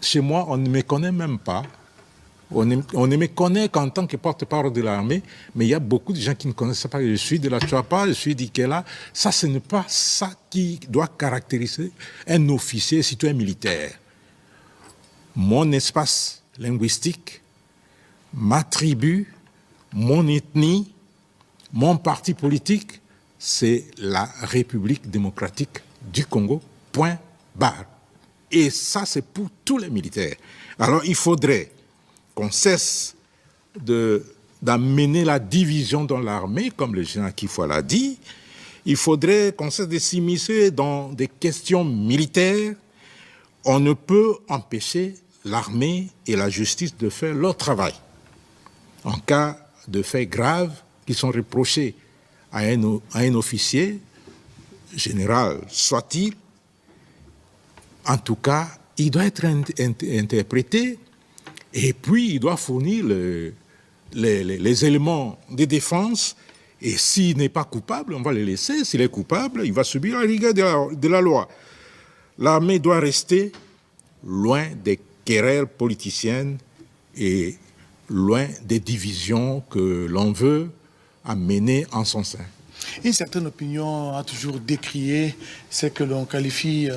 chez moi, on ne me connaît même pas. On ne me connaît qu'en tant que porte-parole de l'armée, mais il y a beaucoup de gens qui ne connaissent pas. Je suis de la Chouapa, je suis d'Ikela. Ça, ce n'est pas ça qui doit caractériser un officier citoyen militaire. Mon espace linguistique, ma tribu, mon ethnie, mon parti politique, c'est la République démocratique du Congo, point barre. Et ça, c'est pour tous les militaires. Alors, il faudrait qu'on cesse d'amener la division dans l'armée, comme le général Kifoua l'a dit. Il faudrait qu'on cesse de s'immiscer dans des questions militaires. On ne peut empêcher l'armée et la justice de faire leur travail. En cas de faits graves qui sont reprochés à un officier, général soit-il, en tout cas, il doit être interprété et puis il doit fournir les éléments de défense. Et s'il n'est pas coupable, on va le laisser. S'il est coupable, il va subir la rigueur de la loi. L'armée doit rester loin des querelles politiciennes et loin des divisions que l'on veut amener en son sein. Une certaine opinion a toujours décrié ce que l'on qualifie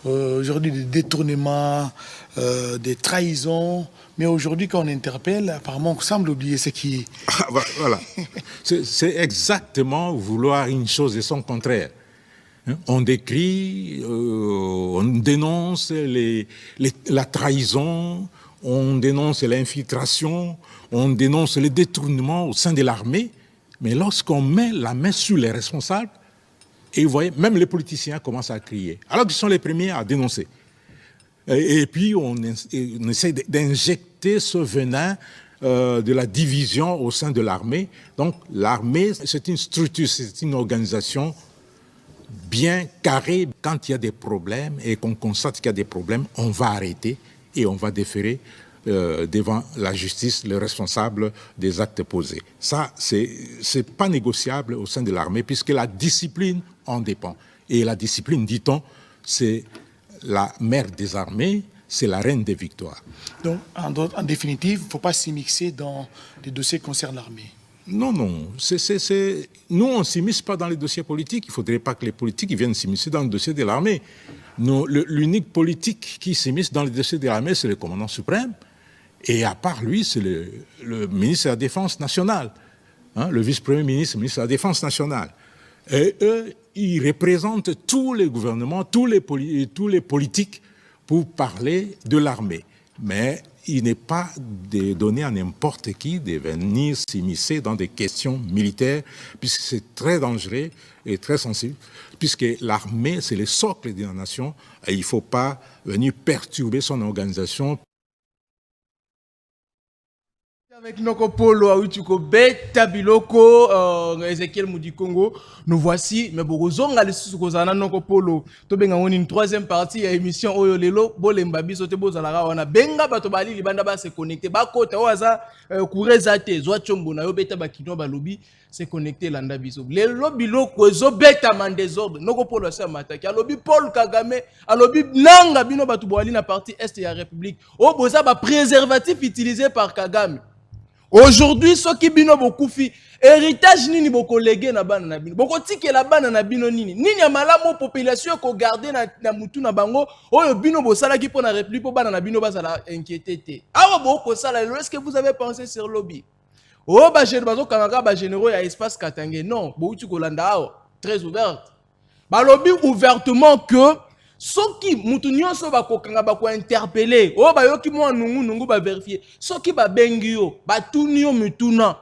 aujourd'hui de détournement, de trahison. Mais aujourd'hui, quand on interpelle, apparemment, on semble oublier ce qui... Ah, voilà. C'est exactement vouloir une chose et son contraire. On décrit, on dénonce la trahison, on dénonce l'infiltration, on dénonce le détournement au sein de l'armée. Mais lorsqu'on met la main sur les responsables, et vous voyez, même les politiciens commencent à crier, alors qu'ils sont les premiers à dénoncer. Et puis, on essaie d'injecter ce venin de la division au sein de l'armée. Donc, l'armée, c'est une structure, c'est une organisation bien carrée. Quand il y a des problèmes et qu'on constate qu'il y a des problèmes, on va arrêter et on va déférer devant la justice les responsables des actes posés. Ça, c'est pas négociable au sein de l'armée puisque la discipline en dépend. Et la discipline, dit-on, c'est la mère des armées, c'est la reine des victoires. Donc, en définitive, il ne faut pas s'immiscer dans les dossiers qui concernent l'armée. Non, non. Nous, on ne s'immisce pas dans les dossiers politiques. Il ne faudrait pas que les politiques viennent s'immiscer dans le dossier de l'armée. L'unique politique qui s'immisce dans les dossiers de l'armée, c'est le commandant suprême. Et à part lui, c'est le ministre de la Défense nationale, hein, le vice-premier ministre, ministre de la Défense nationale. Et eux, ils représentent tous les gouvernements, tous les politiques pour parler de l'armée. Mais il n'est pas donné à n'importe qui de venir s'immiscer dans des questions militaires, puisque c'est très dangereux et très sensible, puisque l'armée, c'est le socle de la nation, et il ne faut pas venir perturber son organisation. Avec Noko Polo, Aoutuko, Beta Biloko, Ezekiel Moudi Congo, nous voici, mais Bogozong a les sous-kozana Noko Polo. Tobenga on une troisième partie à l'émission Oyo Lelo, Bolembabi, Sote Bozalara, on a Benga Batobali, Libanda ba se connecter, Bakota, Oaza, Kourezate, Zoachombo, Nayo Beta Bakino Balobi, se connecter Landa Biso. Les lobby loko, Zo Beta man désordre, Noko Polo sa mataki, Alobi Paul Kagame, Alobi Nanga Bino Batubali, la partie Est de la République. Oh, Boza, préservatif utilisé par Kagame. Aujourd'hui, ceux qui bino beaucoup fi héritage nini boko légué na bana na bino boko tike la bana na bino nini ya malamu population ko garder na mutu na bango oyo bino bo sala ki pour na république pour bana na bino bazala inquiété te awa boko sala est-ce que vous avez pensé sur lobby oh ba jeune bazo kangaka ba généraux ya espace Katangé non bo uti ko landa awa très ouverte ba lobby ouvertement que soki mutu nyonso bakokanga bako interpeller o bayoki mwa nungu ba vérifier soki ba bengi yo batuni yo mituna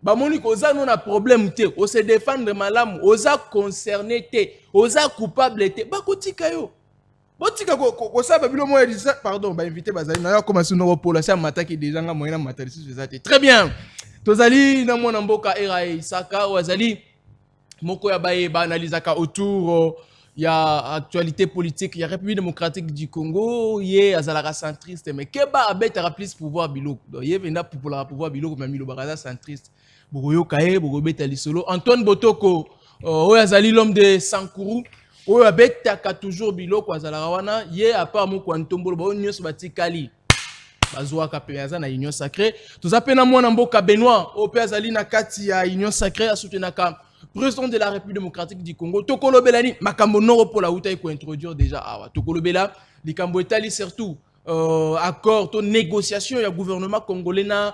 ba moni ko za non na problème te o se défendre malamu oza concerné te oza coupable te bakotika yo botika ko saba bilo mo edisa pardon ba invité bazali na yo commencer no pour la ça mataki déjà nga moyena matalisi fezate très bien tozali na mona mboka era Isaka wazali moko ya baye ba analysaka autour il y a actualité politique, il y a République démocratique du Congo, il y a Azalara centriste, mais Keba abetera plus pouvoir biloko. Il y a vena pour la pouvoir biloko, mais Milo Baraza centriste. Bogoyo Kaye, Bogobeta Lisolo, Antoine Botoko, Oyazali l'homme de Sankourou, oyo abetaka toujours biloko azalaka wana ye apart moko ntombolo ba nyonso batikali bazwaka pe aza na union sacrée toza pe na mwana mboka Benoît o pe azali na kati ya union sacrée asoutenaka président de la République démocratique du Congo tokolobela ni makambo noro pour la uta ko introduire déjà awa tokolobela likambo etali surtout accord to négociation ya gouvernement congolais na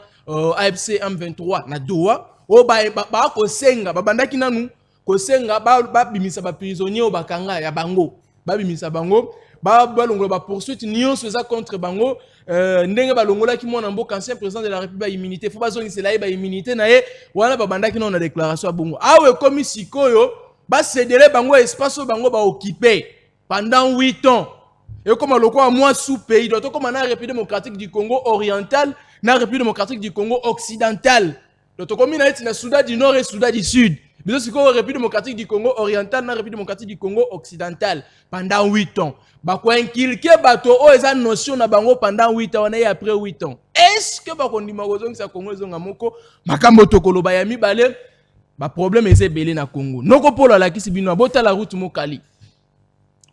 AFC M23 na Doha o ba ko senga babandaki nanu ko senga ba bimisa ba prisonnier o bakanga ya bango ba bimisa bango ba longola ba poursuite nyonso eza contre bango ndenge ba longola ki mwana mboka ancien président de la République ba immunité faut bazongi c'est là ba immunité na ye wana babandaki na déclaration bongo awe komi sikoyo ba cédere bango espace bango ba occuper pendant 8 ans et comme loko a moi sous pays doit comme na République démocratique du Congo oriental na République démocratique du Congo occidental doit comme na Soudan du Nord et Soudan du Sud mais c'est quoi République démocratique du Congo oriental na République démocratique du Congo occidental pendant 8 ans ba ko inculquer bato o eza notion na bango pendant 8 ans et après 8 ans est-ce que ba ko ndima kozongi sa Congo zonga moko makambo tokolo ba ya mibale ba problème eze belé na Congo noko polo la kisi bino bota la route mokali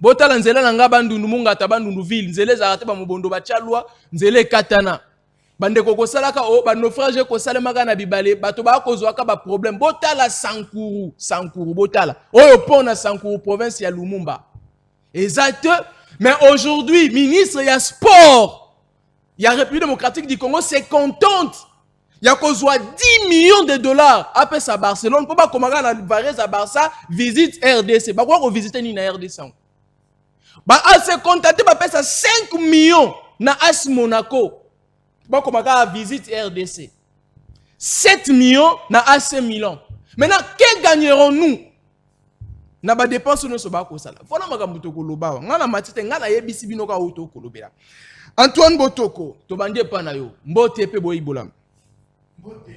bota la nzela nga bandundu munga ta bandundu ville nzela za ba mobondo ba chalwa nzela katana bande koko salaka o ba naufrage ko salemaka na bibale bato ba kozwaka ba problème bota la Sankuru bota la oyo pona Sankuru province ya Lumumba exact mais aujourd'hui ministre ya sport ya République démocratique du Congo c'est contente ya kozwa 10 millions de dollars après sa Barcelone pour ba komaka na Varese à Barça visite RDC ba ko visiter ni na RDC ba assez contenté ba pesa 5 millions na AS Monaco ba komaka visite RDC 7 millions na AC Milan maintenant que gagnerons-nous na ba dépense no so ba ko sala fona makambo to koloba ngana matite ngana yebisi bino ka auto kolobela Antoine Botoko to bande pa na yo mbote pe boyi bolam mbote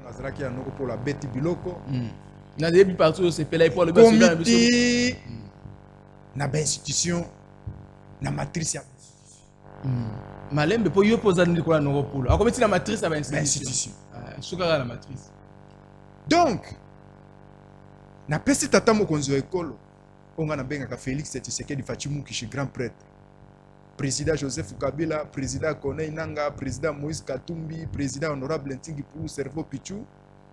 nazraki anoko pour la bête biloko na debi partout c'est pela pour le comité na ba institution na matrice ya malembe po yo poza ndi ko la noko polo akometi na matrice ya ba institution sukaka la matrice. Donc, na pesi tata mokonzi wa ekolo, onga na benga ka Félix Tshisekedi Fachimu kishi grand prêtre. Président Joseph Kabila, président Corneille Nanga, président Moïse Katumbi, président honorable Ntingi Pulu Servo Pichu,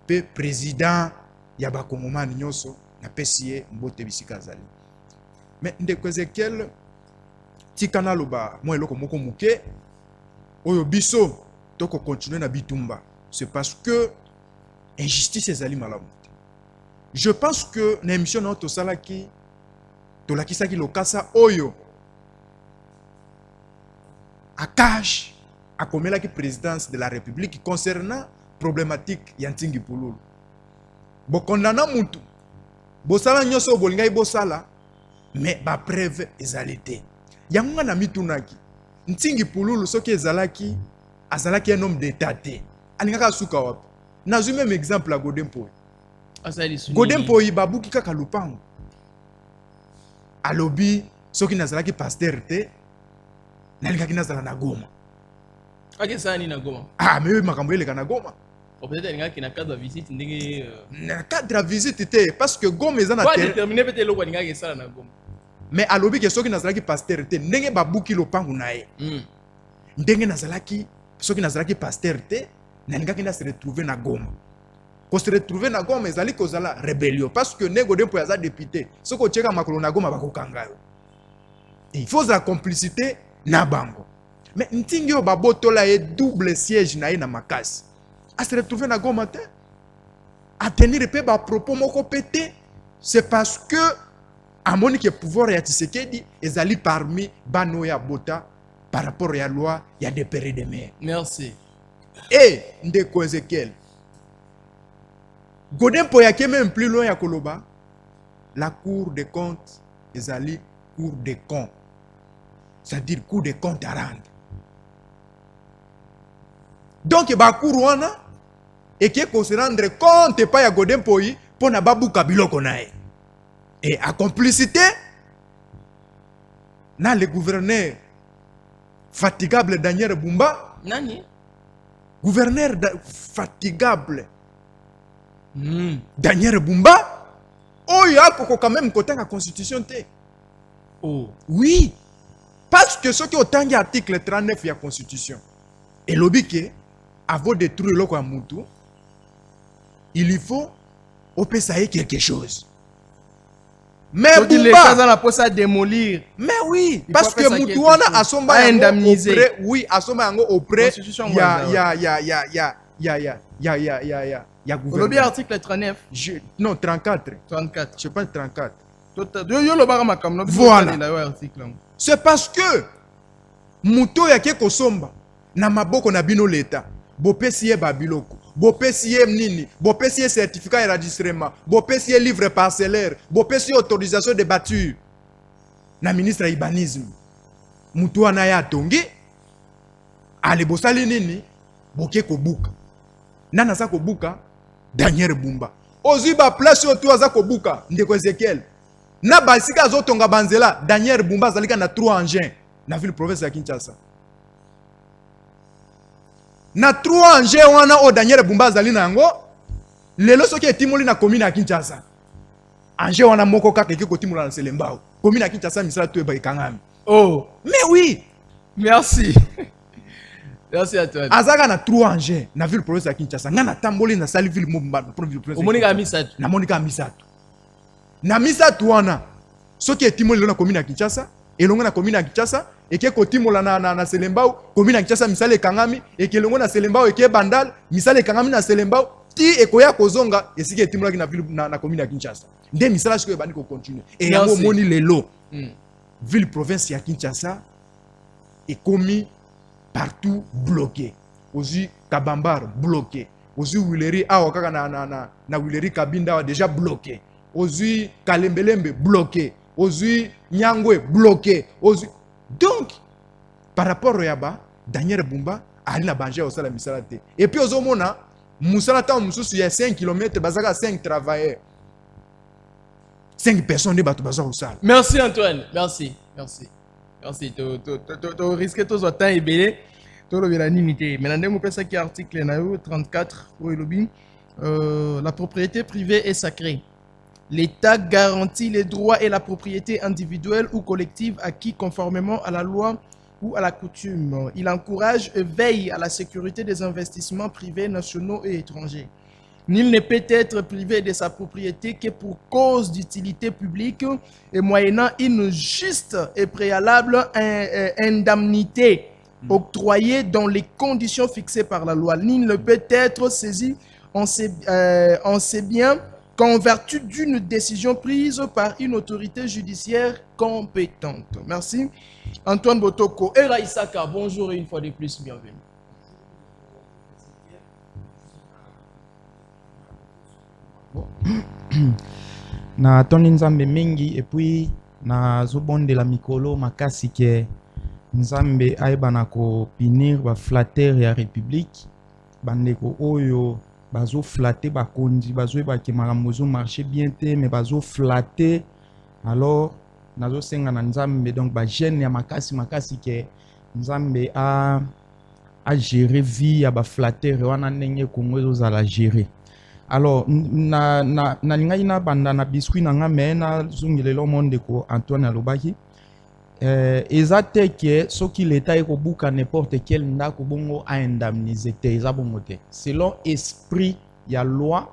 pe président ya ba Kongomani nyonso na pesi ye mbote bisika zali. Mais ndeko Ezekiel tikana loba mo eloko moko muke oyo biso toko continuer na bitumba. C'est parce que injustice ezali malamu. Je pense que na émission na tosalaki tolakisaki lokasa oyo akash akomelaki présidence de la République concernant problématique ya Ntingi Pululu. Bokondana mutu bosala nyoso bolingai bosala mais ba preuve ezali te. Yango na mitunaki Ntingi Pululu soki ezalaki azalaki un homme d'état te. Alingaka suka wapi. Nazui même exemple à Godempo. Godempo babuki kaka lupango. Alobi soki nazalaki pasteur te nalingaki nazala na Goma. Ake sani na Goma. Ah mais makambo eleka na Goma. Peut-être alingaki na cadre de visite ndenge na cadre de visite te parce que Goma ezana terre. Pas déterminer peut-être loko alingaki sala na Goma. Mais alobi ke soki nazalaki pasteur te ndenge babuki lupango na ye. Ndenge nazalaki soki nazalaki pasteur te nalingaki na se retrouver na Goma. Ko se retrouver na Goma ezali kozala rébellion parce que nego dempo yaza député soko cheka makolo na Goma bakokanga yo. Il faut la complicité na bango. Mais Ntingi yo babotola ye double siège na ye na makasi. A se retrouver na Goma te. A tenir pe ba propos moko pété, c'est parce que amoni ke pouvoir ya Tshisekedi ezali parmi bano ya bota par rapport à la loi il y a des périodes de mer. Merci. Et ndeko Ezekiel Godempo yake même plus loin ya koloba la cour des comptes ezali cour des comptes, c'est-à-dire cour des comptes à rendre. Donc ba cour wana et qui ko se rendre compte pas ya Godempo yi pour na babu kabiloko nae et à complicité na le gouverneur fatigable Daniel Bumba Nani gouverneur fatigable Daniel Bumba, oh, il y a quand même côté la constitution. Oh. Oui, parce que ce qui est autant l'article 39 de la constitution, et l'objet avant de détruire le Moutou, il faut opérer quelque chose. Mais donc il est pas à démolir. Mais oui, parce que Moutouana a son indemnisé. Oui, a son auprès. Il y a gouvernement. Article 39. Non, 34. 34. Je pense 34. Voilà. C'est parce que Moutou ya ke kosomba na maboko na bino l'État. Bopesiye babiloko. Bopesiye nini. Bopesiye certificat d'enregistrement. Bopesiye livre parcellaire. Bopesiye autorisation de bâture. Na ministre urbanisme. Moutou wana ya tongi. Ale bosali nini. Boke kobuka. Nana za kobuka. Daniel Bumba. Ozi ba place otu aza kobuka. Ndeko Ezekiel. Na basika azotonga banzela. Daniel Bumba zalika na 3 engins. Na ville province ya Kinshasa. Na 3 engins wana o Daniel Bumba zali na yango. Lelo soki etimoli na commune ya Kinshasa. Engins wana moko kaka eke kotimula na Selembao. Commune ya Kinshasa misala to eba ekangami. Oh, mais oui. Merci. Merci à toi. Azaka na 3 engins na ville province ya Kinshasa. Nga na tamboli na sali ville mobimba province. Monika misatu. Na monika misatu. Na misatu wana soki etimoli na commune ya Kinshasa, elongo na commune ya Kinshasa, eke kotimola na Selembao, commune ya Kinshasa misale ekangami, eke elongo na Selembao eke bandal, misale ekangami na Selembao, ti ekoya kozonga esiki etimolaki na ville na commune ya Kinshasa. Nde misala siko ebandi ko continuer. Et yango moni lelo. Ville province ya Kinshasa ekomi partout bloqué. Ozi Kabambar bloqué. Ozi Wileri awa kaka na Wileri Kabinda déjà bloqué. Ozi Kalembelembe bloqué. Ozi Nyangwe bloqué. Ozi donc par rapport au Yaba, Daniel Bumba ali na banje au sala misala te. Et puis ozomona musala ta mususu ya 5 km bazaka 5 travailleurs. 5 personnes de bateau bazar au sala. Merci Antoine, merci. Merci, tu risques tous autant et belé. Tu le l'unité. Maintenant, nous pensons qu'il y a article 34 où il la propriété privée est sacrée. L'État garantit les droits et la propriété individuelle ou collective acquis conformément à la loi ou à la coutume. Il encourage et veille à la sécurité des investissements privés nationaux et étrangers. Nul ne peut être privé de sa propriété que pour cause d'utilité publique et moyennant une juste et préalable indemnité octroyée dans les conditions fixées par la loi. Nul ne peut être saisi en ses biens qu'en vertu d'une décision prise par une autorité judiciaire compétente. Merci. Antoine Botoko. Era Isaka, bonjour et une fois de plus, bienvenue. Na toni nzambe mingi et puis na zobonde la mikolo makasi ke nzambe aibana ko pinir ba flatter ya république bandeko oyo bazo flatter ba kondi bazo ba ke makambo zo marcher bien te mais bazo flatter alors nazo senga na nzambe donc ba jeune ya makasi ke nzambe a gérer vie ya ba flatter wana ndenge Congo zo za la gérer. Alors, na lingai na banda na biscuit na ngame na zungilelo monde ko Antoine Alobaki. Ezate ke soki l'État eko buka n'importe quel ndako bongo a indemniser te eza bongo te. Selon esprit ya loi,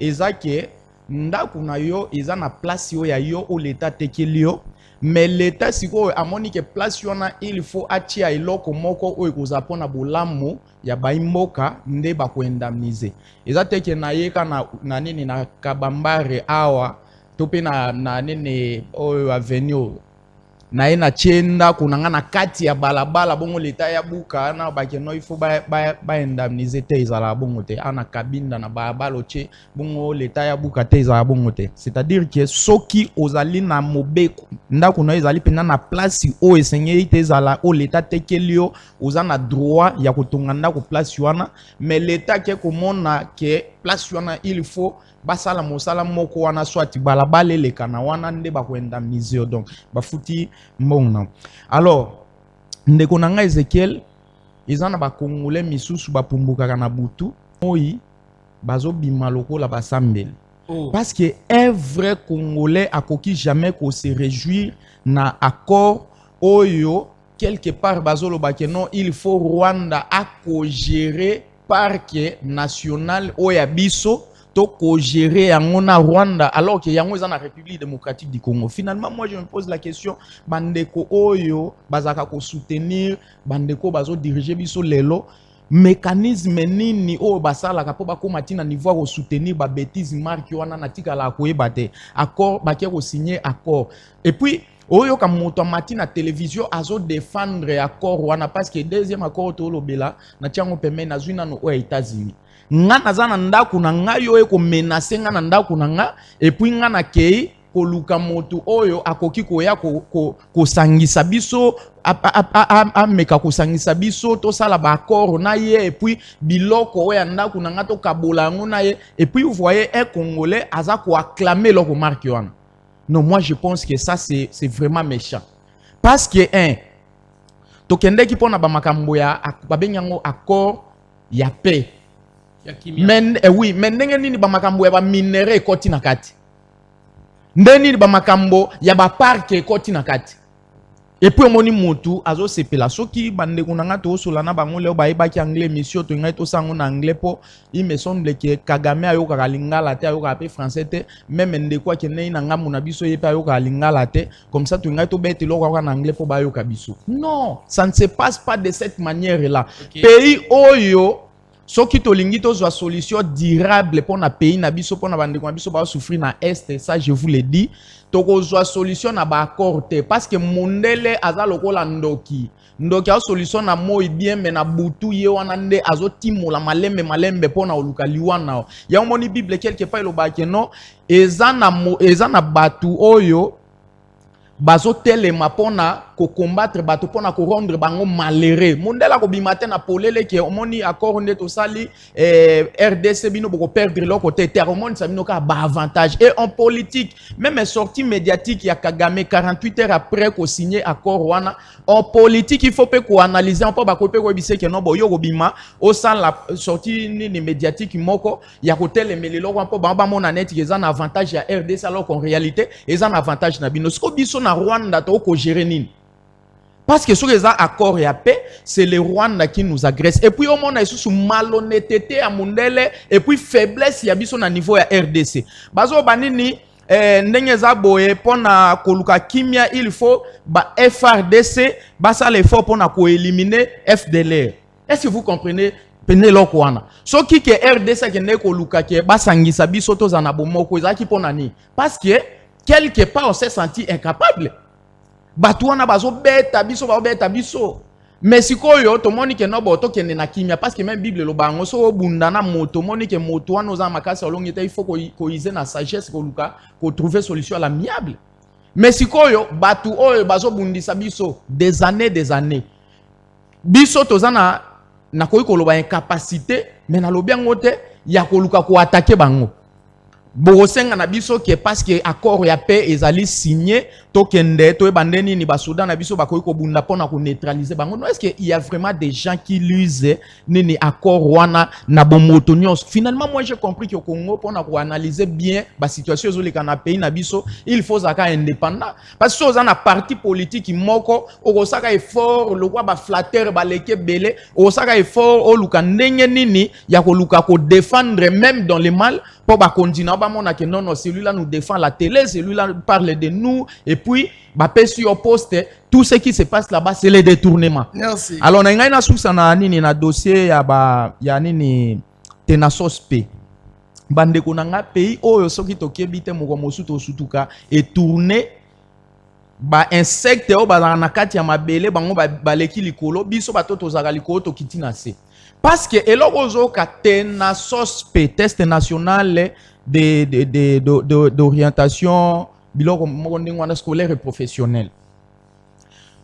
ezake ndako na yo eza na place yo ya yo o l'État tekeli yo. Mais l'État siko amoni ke place yona il faut atia eloko moko o ekozapona bolamo ya baimboka nde ba ko indemniser. Eza teke na yeka na nini na Kabambare awa tope na nini o avenue na ena chenda kunanga na kati ya balabala bongo l'État ya buka na ba keno il faut ba indemniser te ezala bongo te ana kabinda na balabala che bongo l'État ya buka te ezala bongo te. C'est-à-dire que soki ozali na mobeko ndako na ezali pena na place o esengeli te ezala o l'État tekelio oza na droit ya kotonga ndako place wana mais l'État ke komona ke place wana il faut basala mosala moko wana soit balabala lekana wana nde bakoindemniser donc bafuti mbona. Alors ndeko nanga Ezekiel ezana ba congolais misusu bapumbukaka na butu moi bazo bimaloko la basambel. Oh. Parce que un vrai Congolais a coquille jamais qu'on se réjouir na accord oyo quelque part bazolo bakeno il faut Rwanda a co-gérer parc national oyabiso to co-gérer na Rwanda alors que yango za na République démocratique du Congo. Finalement moi je me pose la question bandeko oyo bazaka ko soutenir bandeko bazo diriger biso lelo mécanisme nini o basala ka po bakoma tina niveau ko soutenir ba bêtise marque wana na tika la ko ebate accord baké ko signer accord et puis oyo ka moto mati na télévision azo défendre accord wana parce que deuxième accord to lobela na tiango peme na zwina no aux États-Unis nga nazana ndako na nga yo e ko menacer nga na ndako na nga et puis nga na kei ko luka moto oyo akoki ko ya ko sangisa biso meka ko sangisa biso to sala ba accord na ye et puis biloko oya ndako na nga to kabola ngo na ye et puis vous voyez un Congolais aza ko acclamer loko marque wana. Non, moi je pense que ça c'est vraiment méchant. Parce que tokende ki pona ba makambo ya babenyango accord ya paix. Men oui, mais ndenge nini ba makambo ya ba minere ekoti na kati. Ndeni ba makambo ya ba parc ekoti na kati. Et puis omoni mutu azo sepela soki bande kunanga to solana bango leo ba ebaki anglais monsieur to ngai to sango na anglais po il me semble que Kagame ayoka kalingala te ayoka pe français te même ndeko akene na ngamu na biso yepe ayoka lingala te comme ça to ngai to bete lo kwa na anglais po ba ayoka biso. Non, ça ne se passe pas de cette manière là. Okay. Pays oyo soki to lingi to zo solution durable pour na pays na biso pour na bande ko biso ba souffrir na est, ça je vous le dis. Toko zo solution na ba accord te parce que mondele aza lokola ndoki a solution na moi bien mais na butu ye wana nde azo timola malembe pona oluka liwana ya moni bible quelque part lo ba ke non eza na batu oyo bazo telema pona ko combattre batu pona ko rendre bango malheureux mondela ko bimate na polele ke omoni accord nde to sali RDC bino boko perdre leur côté terre omoni sabino ka ba avantage et en politique même sortie médiatique ya Kagame 48 heures après ko signer accord wana en politique il faut pe ko analyser on peut ba ko pe ko bise ke non bo yo ko bima au sein la sortie ni médiatique moko ya ko telemeli lo ko ba mona net ils ont avantage ya RDC alors qu'en réalité ils ont avantage na bino sko biso na Rwanda to ko gérer nini. Parce que sur les accords et la paix, c'est le Rwanda qui nous agresse. Et puis, au monde, il y a malhonnêteté à Mundele, et puis faiblesse, il y a besoin à niveau de RDC. Bazo banini, ndenge za boye, pona koluka kimia, il faut, FRDC, basa l'effort pona ko éliminer FDLR. Est-ce que vous comprenez? Pene lokwana. So ki ke RDC ke ne koluka ke, basangisa biso to zanabomoko, ezaki pona ni. Parce que, quelque part, on s'est senti incapable. Batouana bazo beta biso. Mais si koyo to moni ke no boto ke na kimia parce que même Bible lo bango so bundana moto moni ke moto wana za makasi olongete il faut ko ize na sagesse ko luka ko trouver solution à l'amiable. Mais si koyo batu oyo bazo bundisa biso des années. Biso tozana na koyi ko loba incapacité mais na lobiango te ya ko luka ko attaquer bango. Bogosenga na biso ke parce que accord ya paix ezali signé tokende to ebandeni ni basuda na biso bakoyi ko bunda pona ko neutraliser bango. Non, est-ce que il y a vraiment des gens qui lisent nini accord wana na bomoto nyos. Finalement moi j'ai compris que au Congo pona ko analyser bien ba situation ezoleka na pays na biso il faut zaka indépendant parce que ça na parti politique moko okosaka effort le kwa ba flatteur ba leke belé okosaka effort o luka ndenge nini ya ko luka ko défendre même dans le mal pour ba continuer ba mona que non celui-là nous défend la télé, celui-là parle de nous et puis ba pesi au poste tout ce qui se passe là-bas c'est les détournements. Merci. Alors na ngai na sousa na nini na dossier ya nini tenasospe bande konanga pays oyo soki tokebi te moko mosuto sutuka et tourner ba insecte o ba na kati ya mabele bango ba leki likolo biso batoto zaka likolo to kitina se. Parce que elokozoka tenasospe test national d'orientation biloko moko scolaire et professionnel.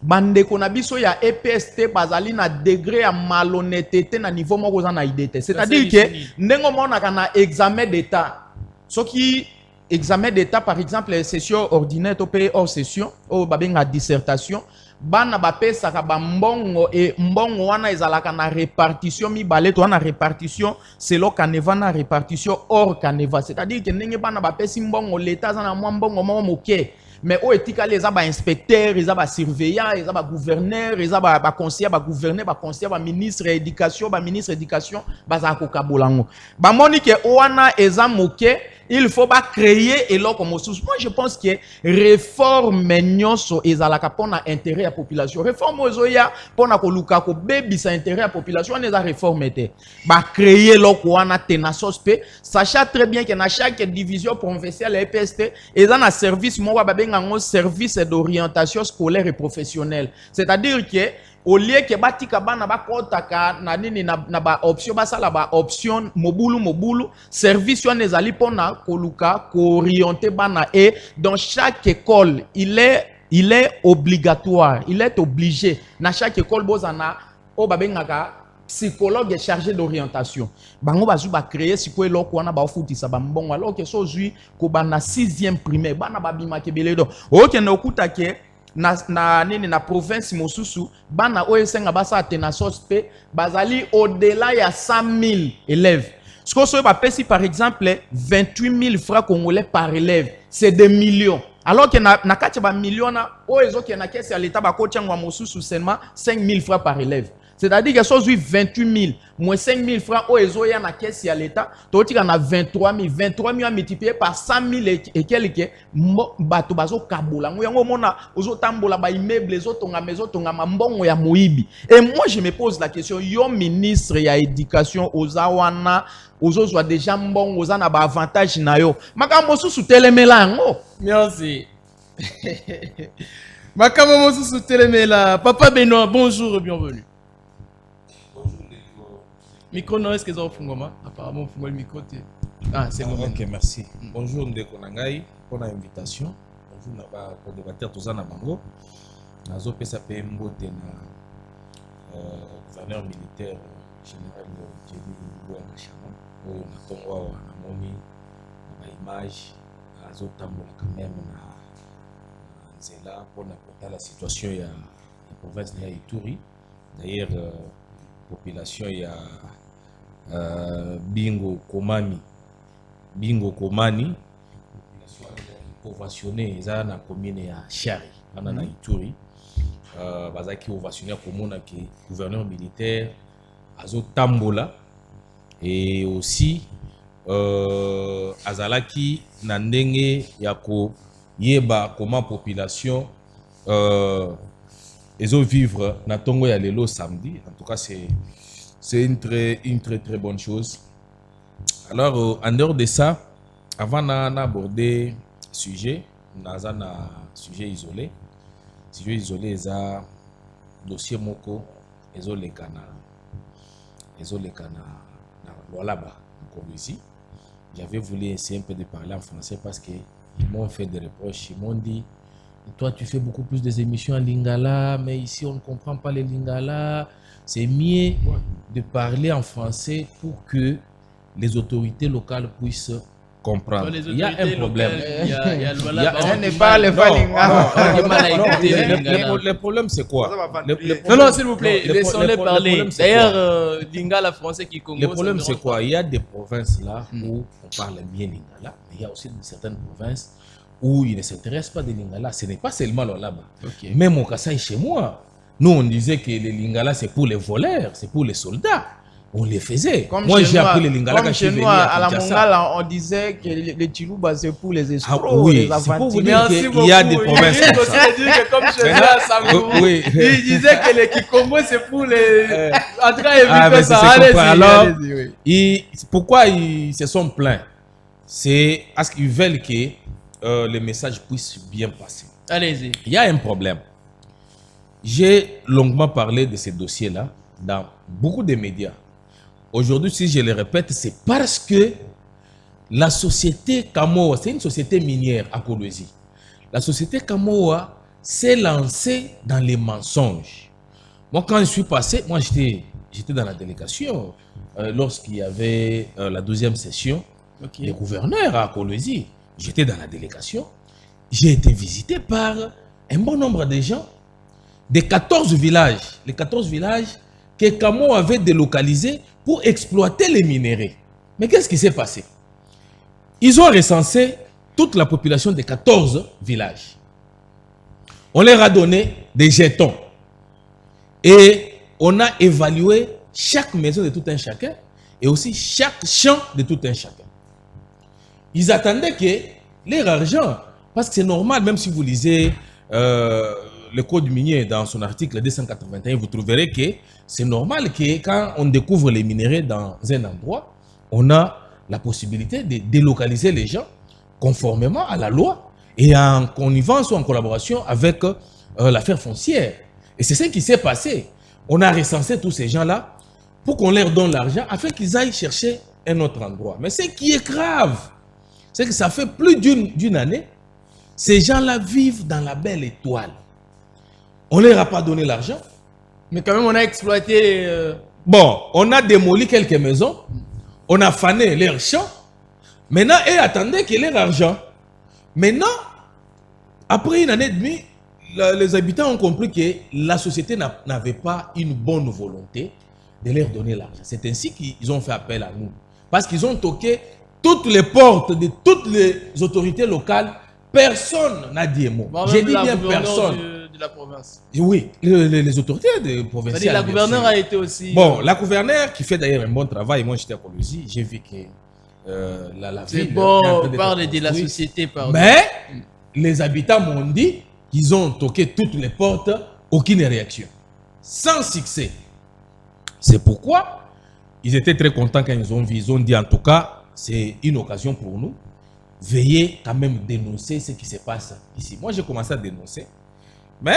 Bande konabiso ya EPST bazali na degré ya malhonnêteté na niveau moko za na IDT. C'est-à-dire que ndengo mona kana examen d'état. Soki examen d'état par exemple session ordinaire to pe hors session o babenga dissertation bana bapesaka bambongo et mbongo wana ezalaka na répartition mibale to wana répartition selon caneva na répartition hors caneva, c'est-à-dire que ndenge bana bapesi mbongo l'état za na mwa mbongo moko moke mais o etikali eza ba inspecteur eza ba surveillant eza ba gouverneur eza ba conseiller ba gouverneur ba conseiller ba ministre éducation baza ko kabolango bamoni ke wana eza moke. Il faut pas créer et là comme moi je pense que réforme nyonso ezalaka pona intérêt à population réforme ozoya pona ko luka ko baby sa intérêt à population on eza réforme été ba créer là ko wana tenasos pe sachant très bien que na chaque division provinciale EPST eza na service mo ba benga ngo service d'orientation scolaire et professionnelle, c'est-à-dire que au lieu que batika bana bakotaka na nini na ba option basala ba option mobulu service wana ezali pona koluka ko orienter bana et dans chaque école il est obligatoire, il est obligé na chaque école bozana o babengaka psychologue chargé d'orientation bango bazu ba créer siko eloko wana ba ofutisa ba mbongo alors que so zui ko bana 6e primaire bana babima kebele do okende okuta ke na nini na province mosusu bana oyesenga basa tenasos pe bazali au-delà ya 100 000 élèves. Ce qu'on se passe par exemple 28 000 francs congolais par élève, c'est des millions. Alors que na kati ba millions na oyezo ke na kesi ya l'état ba kochangwa mosusu seulement 5 000 francs par élève. C'est-à-dire que so 28 000 moins 5 000 francs oyezo ya na kesi ya l'état, to tika na 23 000 multiplié par 100 000 et quelques bato bazo kabola. Yango mona ozo tambola ba immeuble ezo tonga maison tonga mbongo ya moibi. Et moi je me pose la question, yo ministre ya éducation ozawana ozo soit déjà mbongo oza na ba avantage na yo. Makambo susu telemela yango. Merci. Makambo susu telemela. Papa Benoît, bonjour et bienvenue. Micro non, est-ce qu'ils ont fungoma? Apparemment, on le micro. Ah, c'est bon. Ok, merci. Bonjour, Ndeko Nangai, pour l'invitation. Bonjour, pour débattre tous en bango. Nazo PSAP Mbote na gouverneur militaire général Jenny Bouanga Chaman. Oyo na tongwa wa na moni na image nazo tambola quand même na nzela pour na la situation ya province de Ituri. D'ailleurs population ya Bingo Komani population ovationnée eza na commune ya Chari na Ituri bazaki ovationné komona ke gouverneur militaire azo tambola et aussi azalaki na ndenge ya ko yeba comment population ezo vivre na tongo ya lelo samedi. En tout cas c'est une très bonne chose. Alors en dehors de ça, avant d'aborder sujet sujet isolé eza dossier moko ezoleka na Lualaba comme ici. J'avais voulu essayer un peu de parler en français parce que ils m'ont fait des reproches, ils m'ont dit toi tu fais beaucoup plus des émissions en lingala, mais ici on ne comprend pas les lingala. C'est mieux de parler en français pour que les autorités locales puissent comprendre. Il y a un problème. Le problème c'est quoi? Non, s'il vous plaît, laissons-les parler. D'ailleurs, lingala français qui Congo. Le problème c'est quoi? Il y a des provinces là où on parle bien lingala, mais il y a aussi certaines provinces où ils ne s'intéressent pas des lingala. Ce n'est pas seulement là-bas. Okay. Même au Kasaï chez moi, nous on disait que les lingala c'est pour les voleurs, c'est pour les soldats. On les faisait. Comme moi j'ai appris les lingala quand je suis venu à la Mongala, on disait que les Chilouba c'est pour les escrocs, oui, les aventuriers. Il y a des provinces comme ça. Comme chez moi à Sambou, il disait que les Kikongo c'est pour les... En tout cas, éviter ça. Allez-y. Pourquoi ils se sont plaints? C'est parce qu'ils veulent que le message puisse bien passer. Allez-y. Il y a un problème. J'ai longuement parlé de ces dossiers-là dans beaucoup de médias. Aujourd'hui, si je le répète, c'est parce que la société Kamoa, c'est une société minière à Kolwezi. La société Kamoa s'est lancée dans les mensonges. Moi, quand je suis passé, moi j'étais dans la délégation lorsqu'il y avait la 12e session des gouverneurs à Kolwezi. j'étais dans la délégation, j'ai été visité par un bon nombre de gens des 14 villages, les 14 villages que Camo avait délocalisés pour exploiter les minéraux. Mais qu'est-ce qui s'est passé? Ils ont recensé toute la population des 14 villages. On leur a donné des jetons. Et on a évalué chaque maison de tout un chacun et aussi chaque champ de tout un chacun. Ils attendaient que leur argent, parce que c'est normal, même si vous lisez le code minier dans son article 281, vous trouverez que c'est normal que quand on découvre les minéraux dans un endroit, on a la possibilité de délocaliser les gens conformément à la loi et en connivence ou en collaboration avec l'affaire foncière. Et c'est ce qui s'est passé. On a recensé tous ces gens-là pour qu'on leur donne l'argent afin qu'ils aillent chercher un autre endroit. Mais ce qui est grave, c'est que ça fait plus d'une année, ces gens-là vivent dans la belle étoile. On ne leur a pas donné l'argent. Mais quand même, on a exploité... Bon, on a démoli quelques maisons, on a fané leurs champs. Maintenant, ils attendaient que leur argent. Maintenant, après une année et demie, les habitants ont compris que la société n'avait pas une bonne volonté de leur donner l'argent. C'est ainsi qu'ils ont fait appel à nous. Parce qu'ils ont toqué toutes les portes de toutes les autorités locales. Personne n'a dit un mot. J'ai dit bien personne. De la province. Oui, les autorités provinciales. C'est-à-dire la gouverneure a été aussi... Bon, la gouverneure qui fait d'ailleurs un bon travail, moi j'étais à Colosie, j'ai vu que la c'est ville... bon, on parle de la société, pardon. Mais les habitants m'ont dit qu'ils ont toqué toutes les portes, aucune réaction. Sans succès. C'est pourquoi ils étaient très contents quand ils ont vu. Ils ont dit en tout cas, c'est une occasion pour nous. Veuillez quand même dénoncer ce qui se passe ici. Moi j'ai commencé à dénoncer. Mais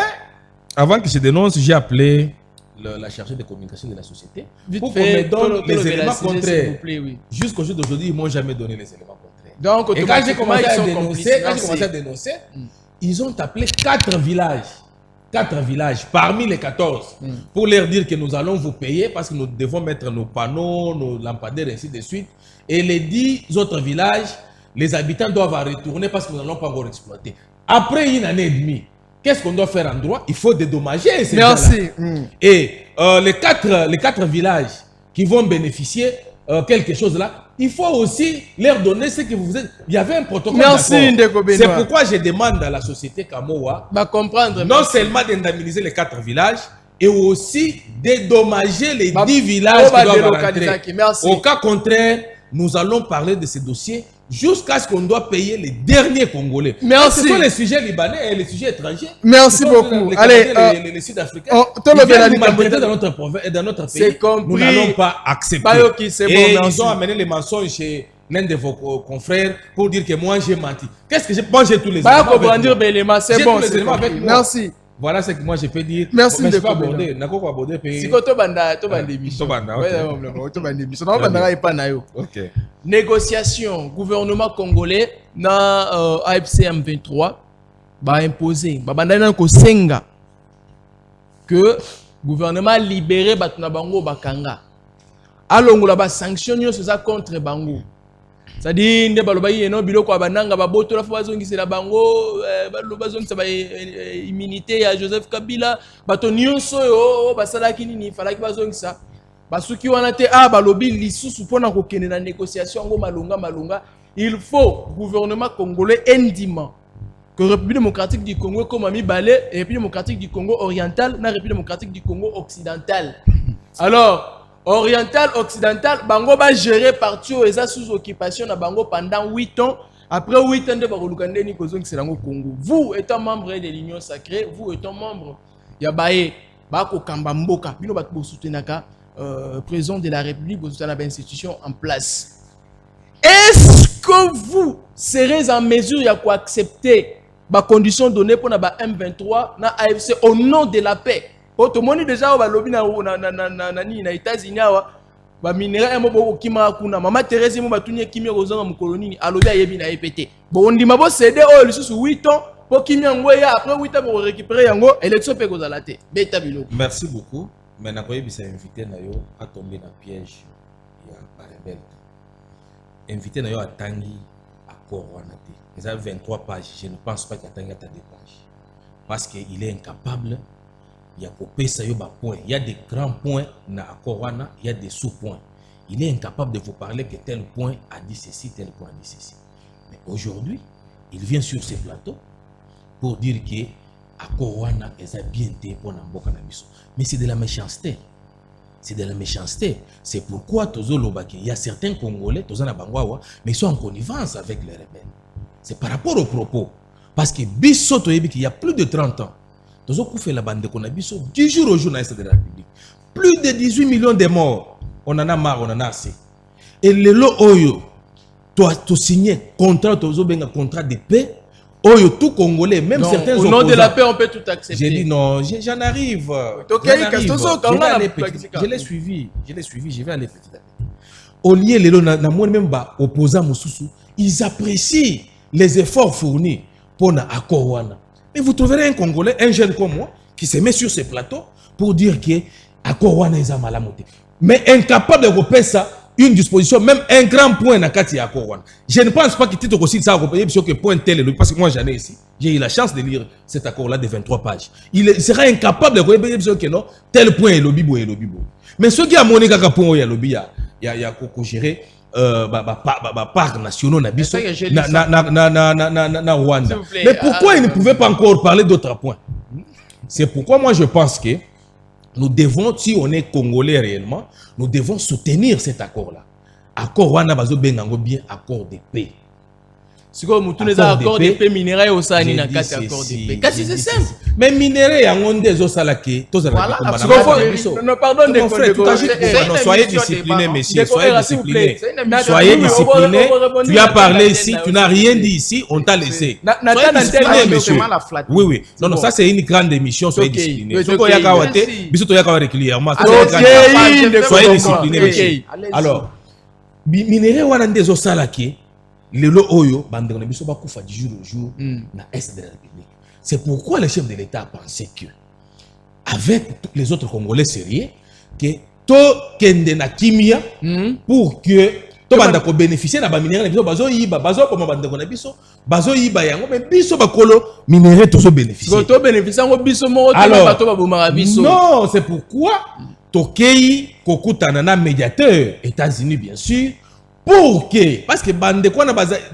avant que je dénonce, j'ai appelé la chargée de communication de la société pour qu'on me donne les éléments contraires. Oui. Jusqu'au jour d'aujourd'hui, ils ne m'ont jamais donné les éléments contraires. Donc, et quand j'ai commencé à dénoncer, ils ont appelé 4 villages. 4 villages parmi les 14 pour leur dire que nous allons vous payer parce que nous devons mettre nos panneaux, nos lampadaires, ainsi de suite. Et les 10 autres villages, les habitants doivent retourner parce que nous n'allons pas encore exploiter. Après une année et demie, qu'est-ce qu'on doit faire en droit? Il faut dédommager ces gens-là. Merci. Et les quatre villages qui vont bénéficier quelque chose là, il faut aussi leur donner ce que vous êtes. Il y avait un protocole. Merci Ndeko Benoît. C'est pourquoi je demande à la société Kamoa comprendre, non seulement d'indemniser les 4 villages, et aussi dédommager les 10 villages qui doivent rentrer. Merci. Au cas contraire, nous allons parler de ces dossiers jusqu'à ce qu'on doit payer les derniers Congolais. Merci. Ce sont les sujets libanais et les sujets étrangers. Merci beaucoup. Allez, les Sud-Africains, ils viennent nous maltraiter dans notre pays. Nous n'allons pas accepter. Et ils ont amené les mensonges chez l'un de vos confrères pour dire que moi j'ai menti. Qu'est-ce que j'ai mangé tous les éléments? C'est bon, merci. Voilà ce que moi je peux dire. Merci de aborder. Négociation, gouvernement congolais na AFC M23 ba imposer ba bandana ko senga que gouvernement libéré batuna bango bakanga alongola ba sanction nyonso za contre bango. C'est-à-dire nde baloba yeno biloko abananga baboto la fois zongisela bango baloba zongisa ba immunité ya Joseph Kabila bato nyonso yo basalaki nini falaki bazongisa basuki wana te balobi lisusu pona kokende na négociation ngo malonga il faut gouvernement congolais indiment que République démocratique du Congo comme ami balé et République démocratique du Congo oriental na République démocratique du Congo occidental. Alors oriental, occidental, bango ba gérer parti où eza sous occupation na bango pendant 8 ans. Après 8 ans de bakolukande ni kozongi selango Congo. Vous étant membre de l'Union sacrée, vous étant membre ya bae bako kamba mboka, bino bat bo soutenaka président de la République, vous soutenez la institution en place. Est-ce que vous serez en mesure ya ko accepter ba conditions données pour na ba M23 na AFC au nom de la paix? Tout le monde déjà va lobby na États-Unis ba minéral mo bo kima kuna mama Thérèse mo batunye kimia kozanga mu colonie alobi ayebi na EPT bo ndima bo céder o lisusu 8 ans po kimia ngoya après 8 ans pour récupérer yango élection pe kozala te beta bilo. Merci beaucoup. Mais na koyebi sa invité na yo a tombé dans piège ya ba rebelle. Invité na yo a tangi a accord Wanate. Ils ont 23 pages. Je ne pense pas qu'il y a 2 pages. Parce qu'il est incapable. Il y a coupé ça, il y a des grands points dans l'accord Wana, il y a des sous-points. Il est incapable de vous parler que tel point a dit ceci, tel point a dit ceci. Mais aujourd'hui, il vient sur ce plateau pour dire que l'accord Wana est bien été pour Namboka Nabiso. Mais c'est de la méchanceté. C'est de la méchanceté. C'est pourquoi il y a certains Congolais, mais ils sont en connivence avec les rebelles. C'est par rapport aux propos. Parce que Bisso, il y a plus de 30 ans, nous avons fait la bande de Konabiso 10 jours au jour dans l'Est de la République. Plus de 18 millions de morts. On en a marre, on en a assez. Et le lot Oyo, tu as signé contrat de paix. Oyo, tout Congolais, même non, certains au nom de la paix, on peut tout accepter. J'ai dit non, j'en arrive. Je l'ai suivi, je vais aller petit à petit. Au lieu de même opposants Moussoussou, ils apprécient les efforts fournis pour l'accord Wana. Mais vous trouverez un Congolais, un jeune comme moi, qui se met sur ce plateau pour dire que l'accord Wana est malamoté. Mais incapable de repérer ça, une disposition, même un grand point dans le accord Wana. Je ne pense pas que tu aussi ça repérer parce que point tel, parce que moi j'en ai ici. J'ai eu la chance de lire cet accord-là de 23 pages. Il sera incapable de repérer que non, tel point est le bibo et le bibo. Mais ce qui a monné kaka point il y a lobby, il y a gérer parcs nationaux na biso na Rwanda. Mais pourquoi il ne pouvait pas encore parler d'autres points? C'est pourquoi moi je pense que nous devons, si on est Congolais réellement, nous devons soutenir cet accord-là. Accord Rwanda bazo bengango bien accord de paix. Si vous avez un accord de paix minéral au Sahel, il y a un accord de paix. C'est simple. Mais minéral, il y a un des Osalaki. Voilà. Non, pardon, soyez disciplinés, messieurs. Soyez disciplinés. Soyez disciplinés. Tu as parlé ici, tu n'as rien dit ici, on t'a laissé. Soyez disciplinés, messieurs. Oui, oui. Non, non, ça c'est une grande émission. Soyez disciplinés. Soyez disciplinés, messieurs. Alors, minéral, il y a un des Osalaki. Le lot Oyo, bande de biso bakufa du jour au jour na Est de la République. C'est pourquoi le chef de l'État a pensé que, avec les autres Congolais sérieux, que to kende na kimia pour que to banda ko bénéficier na ba minerai na biso bazo yiba bazo ko bande ko na biso bazo yiba yango mais biso bakolo minerai to bénéficier. To bénéficier ngo biso mo to bato ba bomara biso. Non, c'est pourquoi Tokei kokutana na médiateur États-Unis bien sûr. Pour que, parce que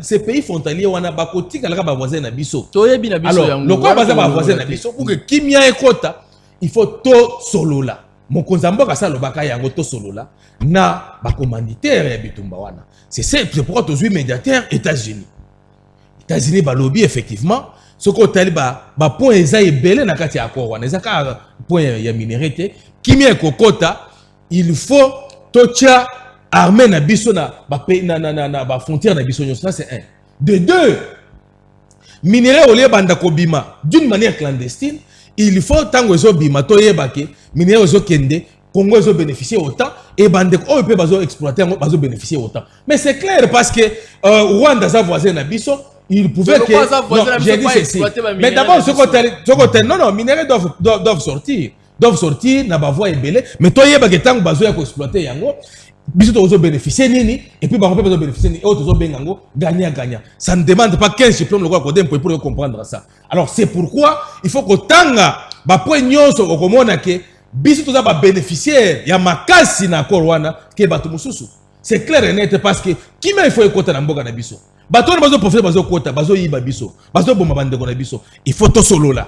ces pays frontaliers, on a bakoti kalaka ba voisin na biso. Alors, le quoi baza ba voisin na biso pour que kimia ekota, il faut to solo là. Mon konzamboka ça le baka yango to solo là na ba commanditaire ya bitumba wana. C'est pourquoi to zui médiateur États-Unis. États-Unis ba lobby effectivement, ce ko tali ba point eza ebele na kati ya accord wana. Eza ka point ya minéralité, kimia ekokota, il faut to tia armée na biso na ba frontière na biso, ça c'est un. De deux, minerai au lieu banda kobima d'une manière clandestine, il faut tango ezo bima to yebake minerai ezo kende Congo ezo bénéficier autant et bande ko peut bazo exploiter bazo bénéficier autant. Mais c'est clair parce que Rwanda sa voisin na biso, il pouvait que j'ai dit ceci. Mais d'abord ce côté non minerai doivent sortir na ba voie ebele mais to yebake tango bazo ya ko exploiter yango biso tozo bénéficier nini et puis bango peut bénéficier nini et tozo bengango gagnant. Ça ne demande pas 15 diplômes le quoi pour comprendre ça. Alors c'est pourquoi il faut que tanga ba point nyonso okomona ke biso toza ba bénéficiaire ya makasi na korwana ke bato mususu. C'est clair et net parce que qui il faut ekota na mboka na biso. Bato na bazo profiter bazo kota bazo yiba biso bazo bomba bande na biso. Il faut to solo là.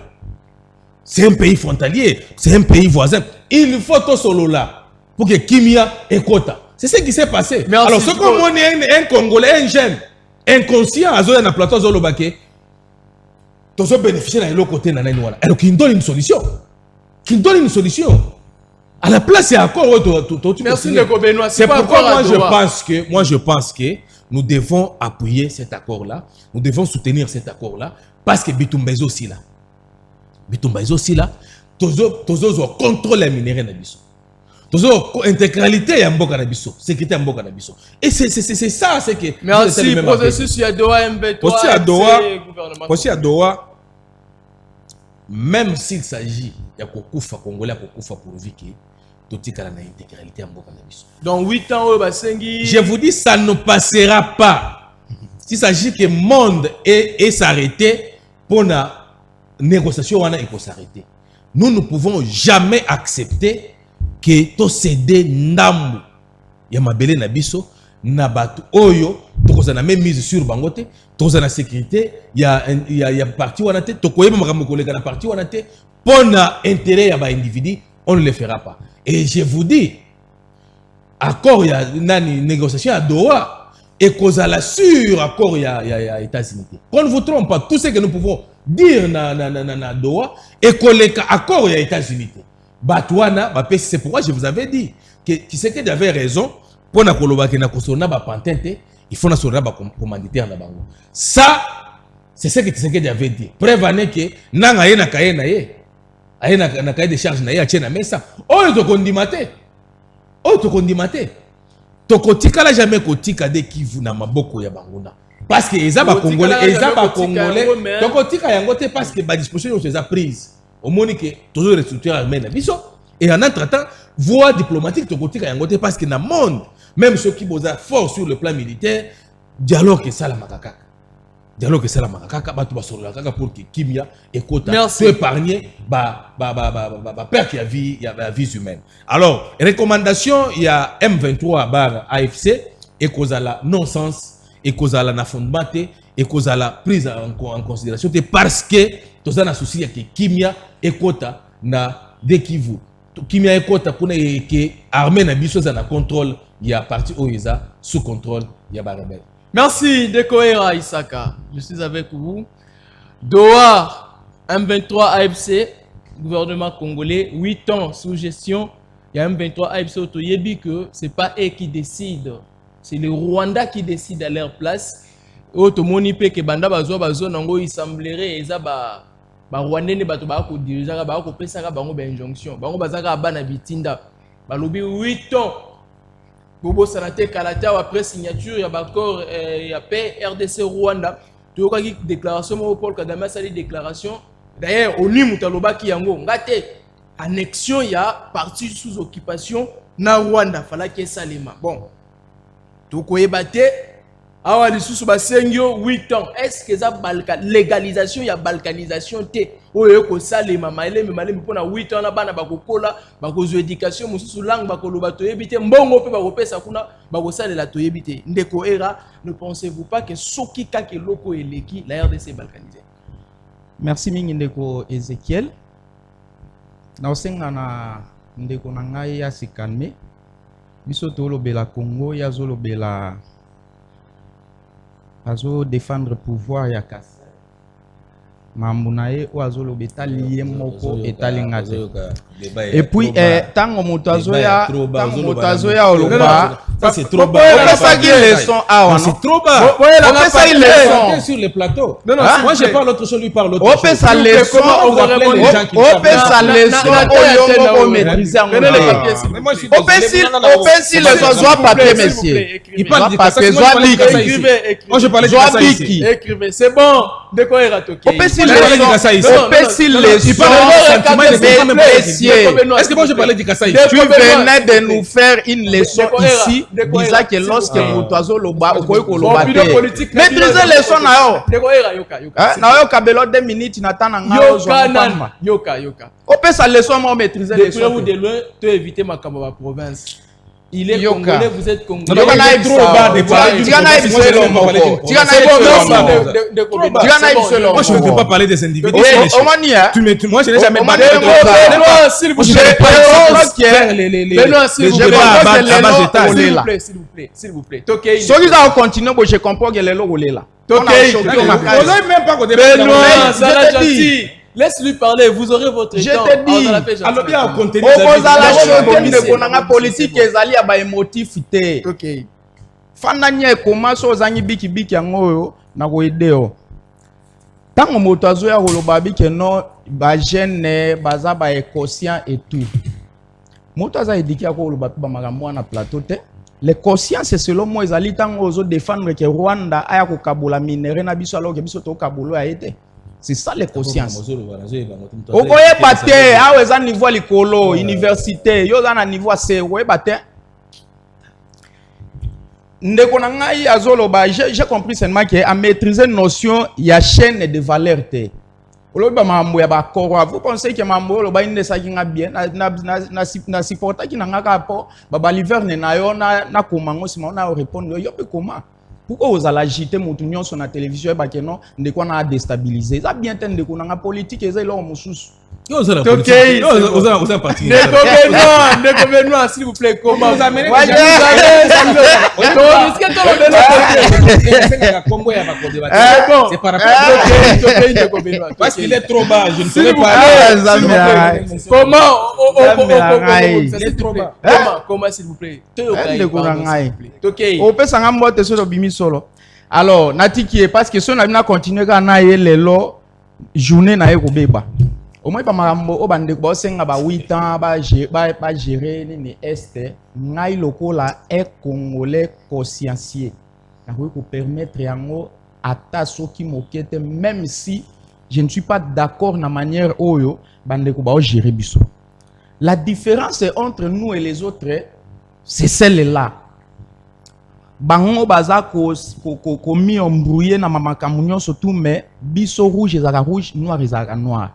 C'est un pays frontalier, c'est un pays voisin. Il faut to solo là pour que kimia ekota. C'est ce qui s'est passé. Mais alors, ce qu'on montre un Congolais, un jeune, inconscient, à Zoya na plateau Zolobake, tous bénéficier de l'autre côté. Alors qu'il donne une solution. Qu'il donne une solution. À la place, c'est encore. Merci de Benoît. C'est pourquoi moi je pense que nous devons appuyer cet accord-là. Nous devons soutenir cet accord-là. Parce que Bitumbezo aussi là. Bitumbezo aussi là. Tous contrôle les minéraux na biso. Intégralité à Mboka Nabiso, sécurité à Mboka Nabiso. Et c'est ça, c'est que. Merci, processus à Doha MB3. Aussi à Doha, même s'il s'agit de Kokufa, Congolais Kokufa pour Viki, tout est à l'intégralité à Mboka Nabiso. Dans 8 ans, je vous dis, ça ne passera pas. S'il s'agit que le monde est s'arrêter pour la négociation, il faut s'arrêter. Nous ne pouvons jamais accepter que tout cédé n'ambu. Il y a ma belle nabiso, nabatu oyo, tu as même mise sur bangote, tu as la sécurité, il y a parti ou anate, tu as même collègue na parti ou anate, pour l'intérêt à individu, on ne le fera pas. Et je vous dis, accord il y a une négociation à Doha. Et cause à la sur accord il y a États-Unis. Qu'on ne vous trompe pas, tout ce que nous pouvons dire na Doha et que l'accord il y a États-Unis. Batouana, c'est pourquoi je vous avais dit que Tshisekedi avait raison pour na koloba que na kosona ba pantente, il faut na sona ba commanditaire na bango. Ça c'est ce que Tshisekedi avait dit. Prévenez que nanga ye na kaye na ye. Aye na kaye de charge na ye a tiena mesa. Oyo to kondimate. Oyo to kondimate. Tokotika la jamais kotika de Kivu na maboko ya banguna parce que ezaba congolais tokotika yango te parce que ba disposition yo eza prise au monique toujours restructurer armée na biso et en entre-temps voie diplomatique tokotika yango te parce que na monde même ceux qui boza fort sur le plan militaire dialogue que ça la makaka batu basolola kaka pour que kimia ekota peut épargner perte ya vie humaine. Alors recommandation il y a M23 bar AFC et cause à la non-sens et cause à la fondement et cause à la prise en considération parce que tous ça na souci que kimia ekota na de Kivu kimia ekota pour que armée na biso za na contrôle il y a parti oiza sous contrôle il y a rebelle. Merci Dekoera Isaka. Je suis avec vous. Doha, M23 AFC, gouvernement congolais, 8 ans sous gestion. Il y a M23 AFC Otoyebi que ce n'est pas eux qui décident. C'est le Rwanda qui décide à leur place. Otomoni pe ke banda bazo nango il semblerait eza ba Rwandais ne bato ba ko diriger ba ko pesa ka bango ba injonction. Bango bazaka bana bitinda. Balobi 8 ans. Bobo Sanate Kalata après signature il y a accord il y a paix RDC Rwanda tu vois qui déclaration Paul Kagame a sali déclaration d'ailleurs ONU mutaloba ki yango ngate annexion il y a parti sous occupation na Rwanda fala ke salima bon to koyebate awa lisusu basengyo 8 ans est-ce que ça légalisation il y a balkanisation té oyo ko salima maleme pona 8 ans na bana bakokola bakozwa éducation mususu langue bakoloba toyebite mbongo pe bakopesa kuna bakosalela toyebite ndeko era ne pensez-vous pas que soki kake loko eleki la RDC balkanisée? Merci mingi ndeko Ezekiel na osenga na ndeko na ngai ya se calmer biso tolobela Congo ya zolobela azo défendre pouvoir ya Kasai mambunaye oazo betali moko etalingate et puis tango motazoya oloba ça c'est trop bas ça qui leçon ah c'est trop bas on fait ça une leçon sur les plateaux non moi je parle l'autre chose lui parle l'autre chose on fait ça leçon on fait ça leçon oyo on maîtriser on fait si les oiseaux papier monsieur il parle du Kassai moi je parlais du Kassai ici écrivez c'est bon de quoi est ratoqué est-ce que moi je parlais du Kassai? Tu venais de nous faire une leçon ici, disant que lorsque Moutazo Loba, maîtrisez les leçons na yo. Na yo kabelo 2 minutes n'attend nga yoka. On peut sa leçon moi maîtriser les leçons. De loin, tu éviter ma province. Il est congolais, vous êtes congolais. Moi je ne peux pas parler des individus. Moi je n'ai jamais parlé de Benoît, s'il vous plaît. S'il vous plaît. Ceux qui ont continué, je comprends que les lots là. Benoît, ça l'a gentil. Laisse-lui parler, vous aurez votre temps. Je te dis, alors bien au contenu de politique ezali ya ba émotif te. OK. Fanda nye commence ozangi biki yango na ko ideo. Tango moto azoya koloba biki no ba jeune baza ba conscient et tout. Moto aza éduqué ko koloba ba makambo na plateau te. Les consciences selon moi ezali tango ozo défendre que Rwanda aya ko kabola minéraux na biso alors que biso to kabolo a été. C'est ça les consciences. Okoye bate, awe za niveau à l'école, université, yo za na niveau à se, okoye bate. ndeko na ngai azoloba j'ai compris seulement que a maîtriser notion ya chaîne de valeur te oloba mambo ya bakoro vous pensez que mambo oloba inde saki nga bien na supporta ki na ngaka po baba liverne na yo na komango sima na répondre yo pe comment pourquoi vous allez agiter mutu nyonso na télévision ba que non ndeko na déstabiliser ça bien ten ndeko na politique eza lo mususu. Vous avez parti. Ndeko Benoît, s'il vous plaît, comment vous amenez c'est par rapport parce qu'il est trop bas, je ne sais pas. Comment il est trop bas. Comment s'il vous plaît. On peut s'en mbote sur le bimi solo. Alors, nati qui est parce que si on a continué à naïe les lots journée na ekobeba. Au moins, au bande ba 8 ans, ba gérer ni est, ngai lokola est congolais consciencieux. Ça veut permettre yango ata soki mokete même si je ne suis pas d'accord na manière oyo bande ko ba gérer biso. La différence entre nous et les autres, c'est celle-là. Bango baza ko mi embrouillé na mamakamunyo surtout mais biso rouge ezaka rouge, noir ezaka noir.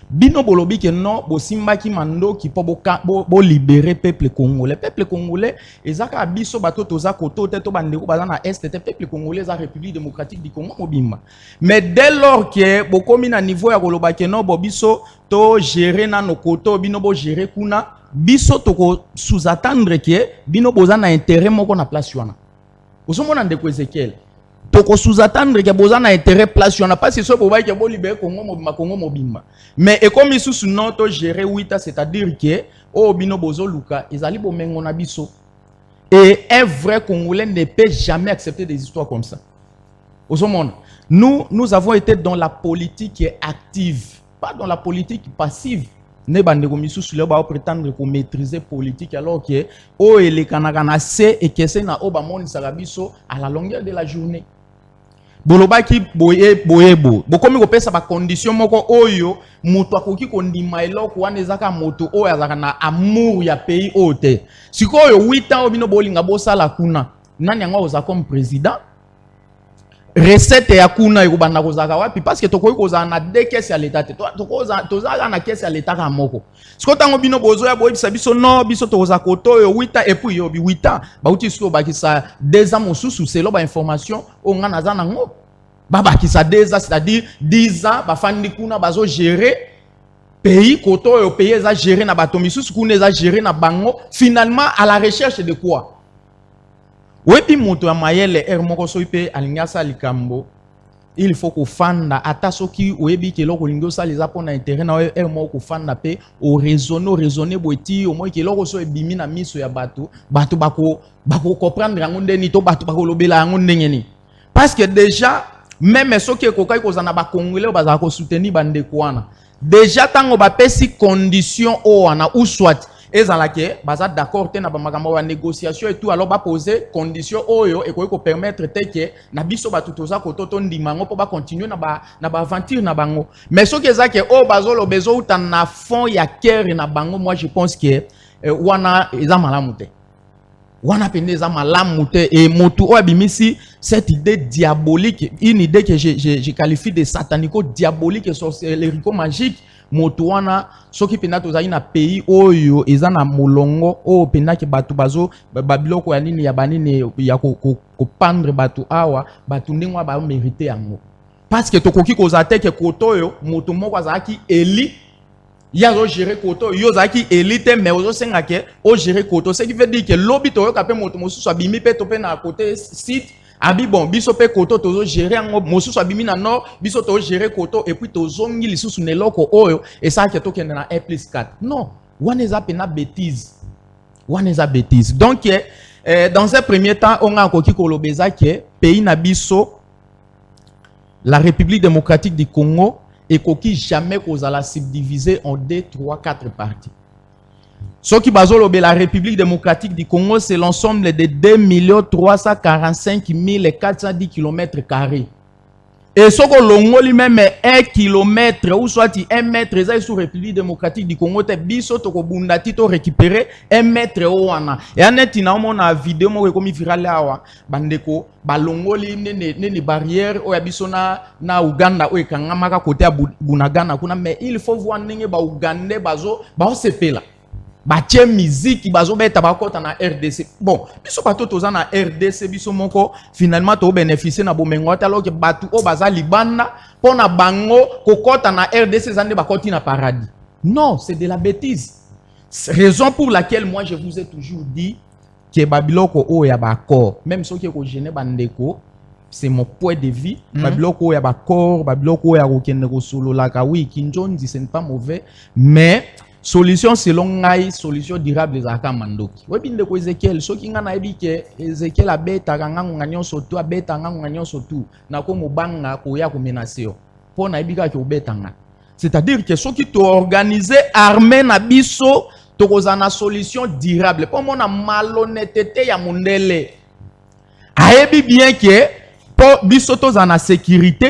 Bino bolobi que non, bo simba ki mando ki po bo libérer peuple congolais. Peuple congolais, ezaka biso bato toza koto te to bandeko baza na est te peuple congolais za République démocratique du Congo mobimba. Mais dès lors que bo komi na niveau ya koloba que non bo biso to gérer na no koto bino bo gérer kuna biso to ko sous-attendre que bino boza na intérêt moko na place wana. Osomona ndeko Ezekiel. Toko sous-attendre que boza na intérêt place on a pas si so bo ba ke bo libérer Congo mobimba mais et comme sous non to gérer 8 c'est-à-dire que o bino bozo luka ezali bo mengo na biso et un vrai Congolais ne peut jamais accepter des histoires comme ça. Au monde nous avons été dans la politique active, pas dans la politique passive. Ne bande ko misusu le ba prétendre ko maîtriser politique alors que o ele kanakana se et que c'est na o ba moni sarabiso à la longueur de la journée. Bolobaki boyebo bokomi ko pesa ba condition moko oyo mutu akoki ko ndima eloko wana ezaka moto oyo azaka na amour ya pays ote sikoyo 8 ans obino bolinga bosala kuna nani yango oza comme président recette ya kuna ekobanda kozaka wapi parce que tokoki kozala na deux caisses ya l'état te tozala na caisse ya l'état ka moko siko tango bino bozoya boyebisa biso non biso tokoza koto oyo 8 ans et puis yobi 8 ans bauti siko bakisa 2 ans mosusu selo ba information o nga naza nango babakisa 2 ans c'est-à-dire 10 ans bafandi kuna bazo gérer pays koto oyo pays eza gérer na bato misusu kuna eza gérer na bango finalement à la recherche de quoi. Wepi moto ya mayele moko soipe alingasa likambo il faut ko fanda ata soki oyebi ke loko lingo saliza pona intérêt na moko ko fanda pe o raisonner boeti au moins ke loko so ebimi na miso ya bato bako comprendre ngo ndeni to bato bako lobela ngo ndengeni parce que déjà même soki ekokai kozana ba congolais bazaka ko soutenir bande kwana déjà tango ba pesi condition o wana ou soit ezalake baza d'accord te na ba makambo wa négociation et tout alors ba poser condition oyo ekoki ko permettre te ke na biso ba tutoza ko toto ndimango po ba continuer na ba aventure na bango mais soki ezake o bazolo bezo uta na fond ya cœur na bango moi je pense que wana eza malamu te wana pende eza malamu te et motu o abimisi cette idée diabolique une idée que je qualifie de satanico-diabolique et sorcelerico-magique moto wana soki penda tozali na pays oyo eza na molongo o penda ke batu bazo babiloko ya nini ya banini ya ko pendre batu awa batu ndengwa ba mériter yango parce que tokoki kozate ke koto oyo moto moko azaki eli ya zo gérer koto yo zaki elite mais ozo senga ke o gérer koto ce qui veut dire que lobby to yo kapé moto mosusu abimi pe to pe na côté site abi bon biso pe koto tozo gérer ngo mosusu abimi na nord biso to gérer koto et puis tozongi lisusu neloko oyo et ça ke to kende na 1+4 non wana eza pena bêtise donc dans un premier temps on a koki kolobeza ke pays na biso la République démocratique du Congo et koki jamais kozala subdivisé en 2, 3, 4 parties. Ce qui bazolobe la République démocratique du Congo, c'est l'ensemble de 2 345 410 km². Et ce que l'on même 1 kilomètre ou soit 1 mètre, ça est sur République démocratique du Congo, te biso to bundati to récupérer 1 mètre au wana. Et en est na mon vidéo mo comme viral awa bandeko balongoli ne barrière o yabiso na Uganda o ekanga maka côté Bunagana kuna, mais il faut voir ndenge ba Ugandais bazo ba sepela. Batie musique bazo beta bakota na RDC. Bon, biso bato toza na RDC biso moko finalement to bénéficier na bomengo alors que batu o baza libanda pona bango kokota na RDC zande bakoti na paradis. Non, c'est de la bêtise. Raison pour laquelle moi je vous ai toujours dit que babiloko o ya bakor, même ceux qui ko gêner bandeko, c'est mon point de vue. Babiloko o ya bakor, babiloko o ya kokende ko solo la ka oui, kinjonzi c'est pas mauvais, mais solution selon ngai, solution durable za ka mandoki. Webi ndeko Ezekiel, soki nga na ebi ke Ezekiel abeta kanga nganyo sotu, abeta nga nganyo sotu, na ko mobanga ko ya ko menacer yo. Po na ebi ka ke obeta nga. C'est-à-dire que soki to organiser armée na biso, to kozana solution durable. Po mona malhonnêteté ya mundele. Ayebi bien que po biso to zana sécurité.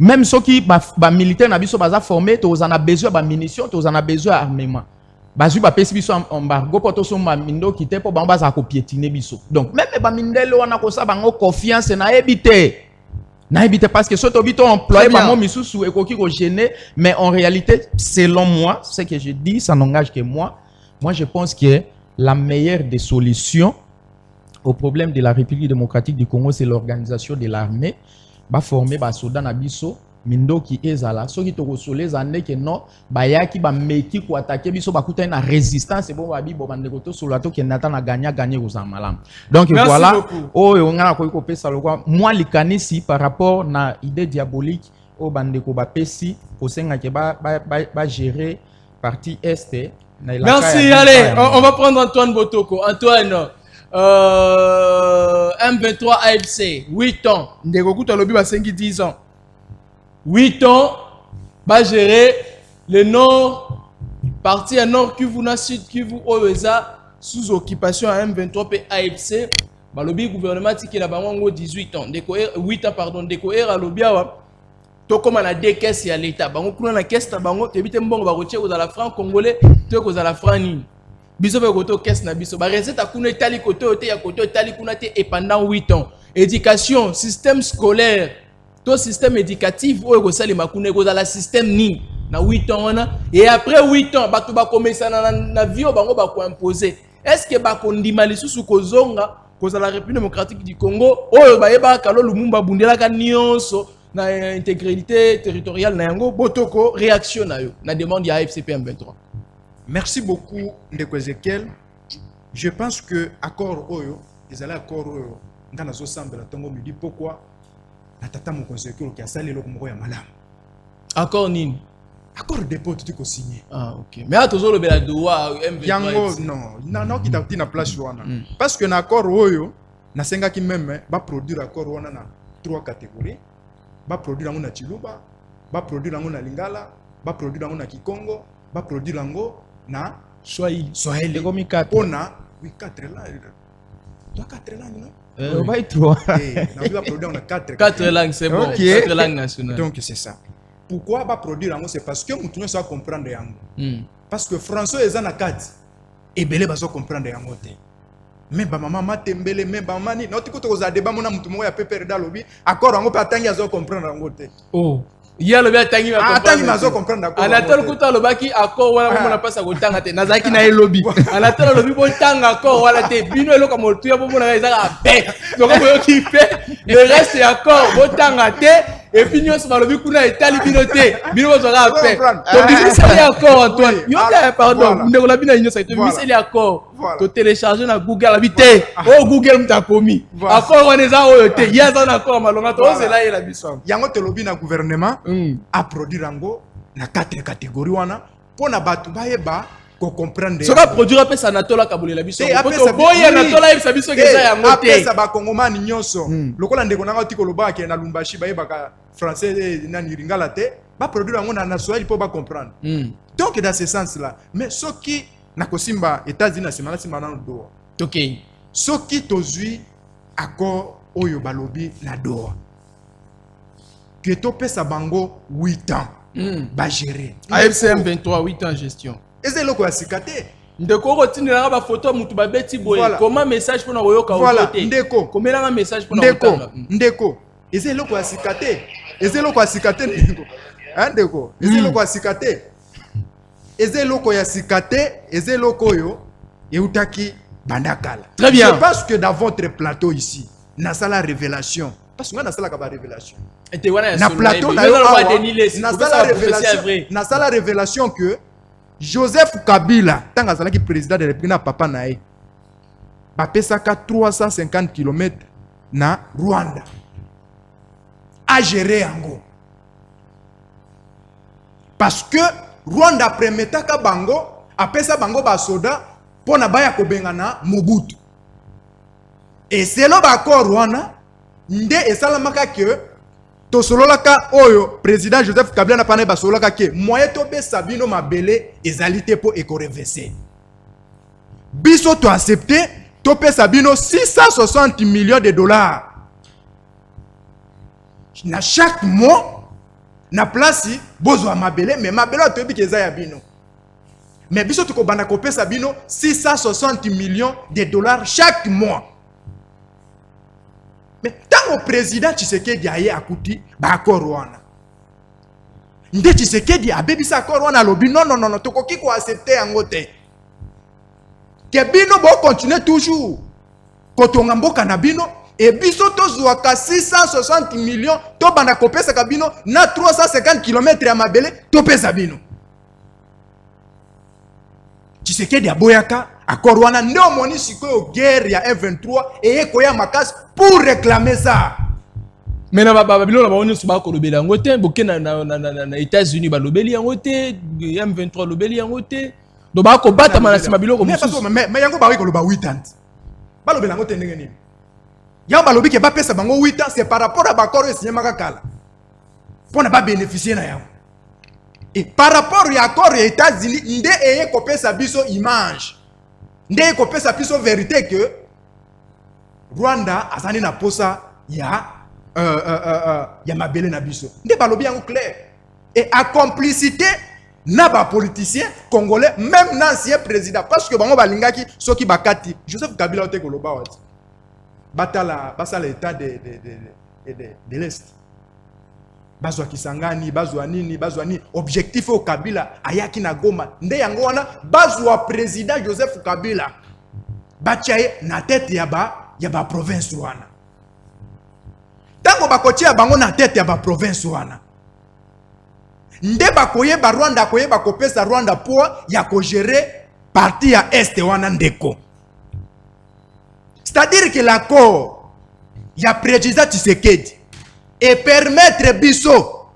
Même ceux qui ba militaire na biso baza formé, to on a besoin ba munitions, to on a besoin armement. Bazu ba pesi biso embargo pour to so ma mindo kité pour ba za ko piétiner biso. Donc même ba mindele wana ko sa bango confiance na ebité. Na ebité parce que soto bito employé ba mo misusu e ko ki ko gêner, mais en réalité selon moi, ce que je dis ça n'engage que moi. Moi je pense que la meilleure des solutions au problème de la République démocratique du Congo, c'est l'organisation de l'armée. Ba former ba soda na biso mindo ki ezala soki to kosole zande ke non ba yaki ba meki ko attaquer biso ba kuta na résistance bon ba bi bo bande ko to solo to ke nata na gagner ko za malam. Donc merci voilà o ngana ko ko pesa lokwa moi likanisi par rapport na idée diabolique o bande ko ba pesi ko senga ke ba gérer partie est na la. Merci, allez, on va prendre Antoine Botoko. Antoine M23 AFC, 8 ans. Ndeko Kuta Lobi va 10 ans. 8 ans, va gérer le nord, partie à nord Kivu, na sud Kivu, Oeza, sous occupation à M23 et AFC. Bah, le gouvernement qui est là-bas, 18 ans. 8 ans, pardon. Ndeko Era Lobiawa. To comme on a des caisses à l'État. Bah, on a la caisse, tu évites un bon, on va retirer aux la franc congolais, tu es aux la franc ni. Biso be koto caisse na biso ba recette akuna etali koto te ya koto etali kuna te et pendant 8 ans éducation système scolaire to système éducatif oyo ko sali makuna ko la système ni na 8 ans wana et après 8 ans bato ba commencer na vie bango ba ko imposer est-ce que ba kondima lisusu ko zonga ko la République démocratique du Congo oyo ba yeba kalo Lumumba bundela ka nyonso na intégrité territoriale na yango Botoko réaction na yo na demande ya AFCP M23. Merci beaucoup, Ndeko Ezekiel. Je pense que l'accord Oyo, les accords Oyo, dans la zone de la Tongo me dit pourquoi la tata mon conseiller qui a salé le Congo ya malam. Accord Nin. Accord de dépôt tu ko signé. Ah ok. Mais à toujours le beladoua M23. Yango non qui t'a dit na place wana. Parce que l'accord Oyo na senga qui même va produire accord wana na 3 catégories. Va produire na Chiluba, va produire na Lingala, va produire na Kikongo, va produire na Swahili. C'est comme 4. On a 4 là. Toi 4 langues non? On va y 3. On va produire 4 langues, c'est bon. Okay. 4 langues nationales. Donc c'est ça. Pourquoi va produire c'est parce que nous devons comprendre yango. Parce que François est na 4 et belé va comprendre yango te. Mais ba maman matembele mais ba mani noti ko to za débat mona mutu mo ya pepere da lobi accord yango pa tangi azo comprendre yango te. Oh. Hier le bien tangi va comprendre. Tangi comprendre d'accord. Anatole kuta lo baki accord wala mona pasa ko tanga te. Nazaki na lobby. Anatole lobi bon tanga accord wala te. Bino elo comme tu ya bon mona ezaka pe. Donc ko yo ki fait le reste est accord bon tanga te et puis nous sommes lobi kuna etali bino te. Bino zora pe. Donc c'est accord Antoine. Yo pardon, ndeko la bino nyo sa te. C'est accord. To télécharger na Google habité. Oh Google mta komi. Accord on eza oyo te. Ya za na accord malonga to c'est là la biso. Yango te lobi na gouvernement a produire yango na 4 catégories wana pona batu bayeba ko comprendre. So ka produire pe sanatola kabule la biso. Ko boya na tola sa biso ke za yango te. Apesa ba kongomani nyonso. Lokola ndeko nanga tiko loba ke na Lumbashi bayeba ka français na Lingala te, ba produire yango na Swahili po ba comprendre. Donc dans ce sens là, mais soki na kosimba États-Unis na semana simana do. OK. Soki tozui accord oyo balobi na do. que topesa bango 8 ans ba gérer AFCM 23 8 ans gestion eza eloko ya sika te ndeko kotindelanga ba photo mutu babeti boye Voilà. comment message pona koyoka Voilà, okote ndeko. komelanga message pona kotanga ndeko eza eloko ya sika te eza eloko ya sika te ndeko ndeko eza eloko ya sika te eza eloko ya sika te eza eloko oyo eutaki bandakala. Très bien. Je pense que dans votre plateau ici nasala révélation parce que nga nasalaka ba révélation ete wana ya na solo plateau na yo yo awa awa nasala révélation que Joseph Kabila tanga azalaki président de la République na papa na ye bapesaka 350 km na Rwanda a gérer yango parce que Rwanda premetaka bango apesa bango basoda pona baya kobengana Mobutu et selo bakor wana nde esalamaka ke tosololaka oyo président Joseph Kabila na pana basololaka ke moye tobesa bino mabele ezali te po ekorevese biso to accepté topesa bino 660 millions de dollars na chaque mois na place bozwa mabele mais mabele toyebi ke eza ya bino mais biso tokobanda kopesa bino 660 millions de dollars chaque mois. Mais tant que président Tshisekedi aye akuti ba accord wana nde Tshisekedi abebisa accord wana lobi non tokoki ko accepter yango te ke bino bo continuer toujours kotonga mboka na bino et biso tozwaka 660 millions to banda kopesa ka bino na 350 km ya mabele to pesa bino Tshisekedi aboyaka accord wana nde omoni sikoyo guerre ya M23 eye koya makasi pour réclamer ça. Mais na babilo na baoni so ba ko lobeli yango te boke na États-Unis ba lobeli yango te M23 lobeli yango te do ba ko bata mana sima biloko mosusu mais yango ba wi ko loba 8 ans ba lobeli yango te ndenge nini yango ba lobi ke ba pesa bango 8 ans c'est par rapport à bakoro signé makakala pour ne pas bénéficier na yango. Et par rapport à l'accord des États-Unis, il y a sa image. Il y a sa vérité que Rwanda a na posa ya mabele na biso. Il y a clair. Et à complicité na ba politicien congolais même l'ancien président parce que bango balingaki soki bakati Joseph Kabila ote koloba wati. Batala l'état de l'Est. Bazwa Kisangani, bazwa nini, objectif au Kabila, ayaki na Goma, nde yango wana, bazwa président Joseph Kabila, bachaye na tête ya ba province wana. Tango bakochi ya bango na tête ya ba province wana. Nde bakoye ba Rwanda koye bakopesa Rwanda po ya ko gérer partie ya Est wana ndeko. C'est-à-dire que l'accord ya président Tshisekedi et permettre biso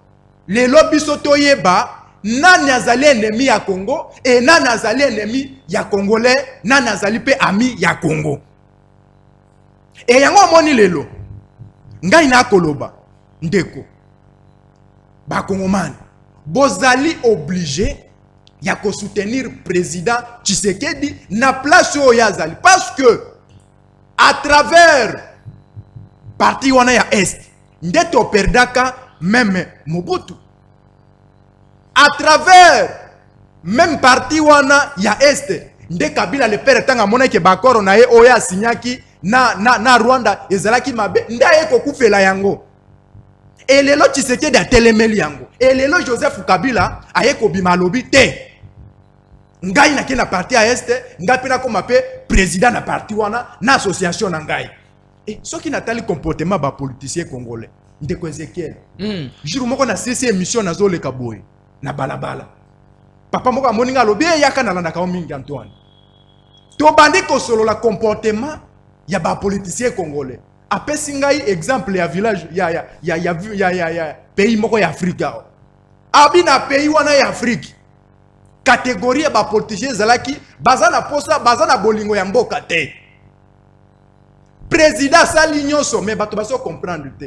les biso toyeba nani azali ennemi ya Congo et nani azali ennemi ya Congolais nani azali pe ami ya Congo et yango moni lelo ngai na koloba ndeko ba Congomani bozali obligé ya ko soutenir président Tshisekedi na place oyo yazali parce que à travers parti wana ya Est ndeto perdaka même Mobutu à travers même parti wana ya Est nde Kabila le père tanga mona ke bakoro na ye oya signaki na Rwanda ezalaki mabe nda ye kokufela yango et lelo Tshisekedi a telemeli yango et lelo Joseph Kabila aye ko bimalobi te ngai na ke na parti ya Est ngai pena ko mape président na parti wana na association na ngai. Et ce qui n'a pas le comportement des politiciens congolais, ndeko Ezekiel. Jour moko na CC émission na zo le kaboy na balabala. Papa moko moninga lobi yaka na landa ka mingi Antoine. To bandi ko solo la comportement ya ba politiciens congolais. Apesi ngai exemple ya village ya pays moko ya Afrika. Abi na pays wana ya Afrique. Catégorie ya ba politiciens zalaki bazana posa bazana bolingo ya mboka te. Président sa l'union sommet bato baso comprendre te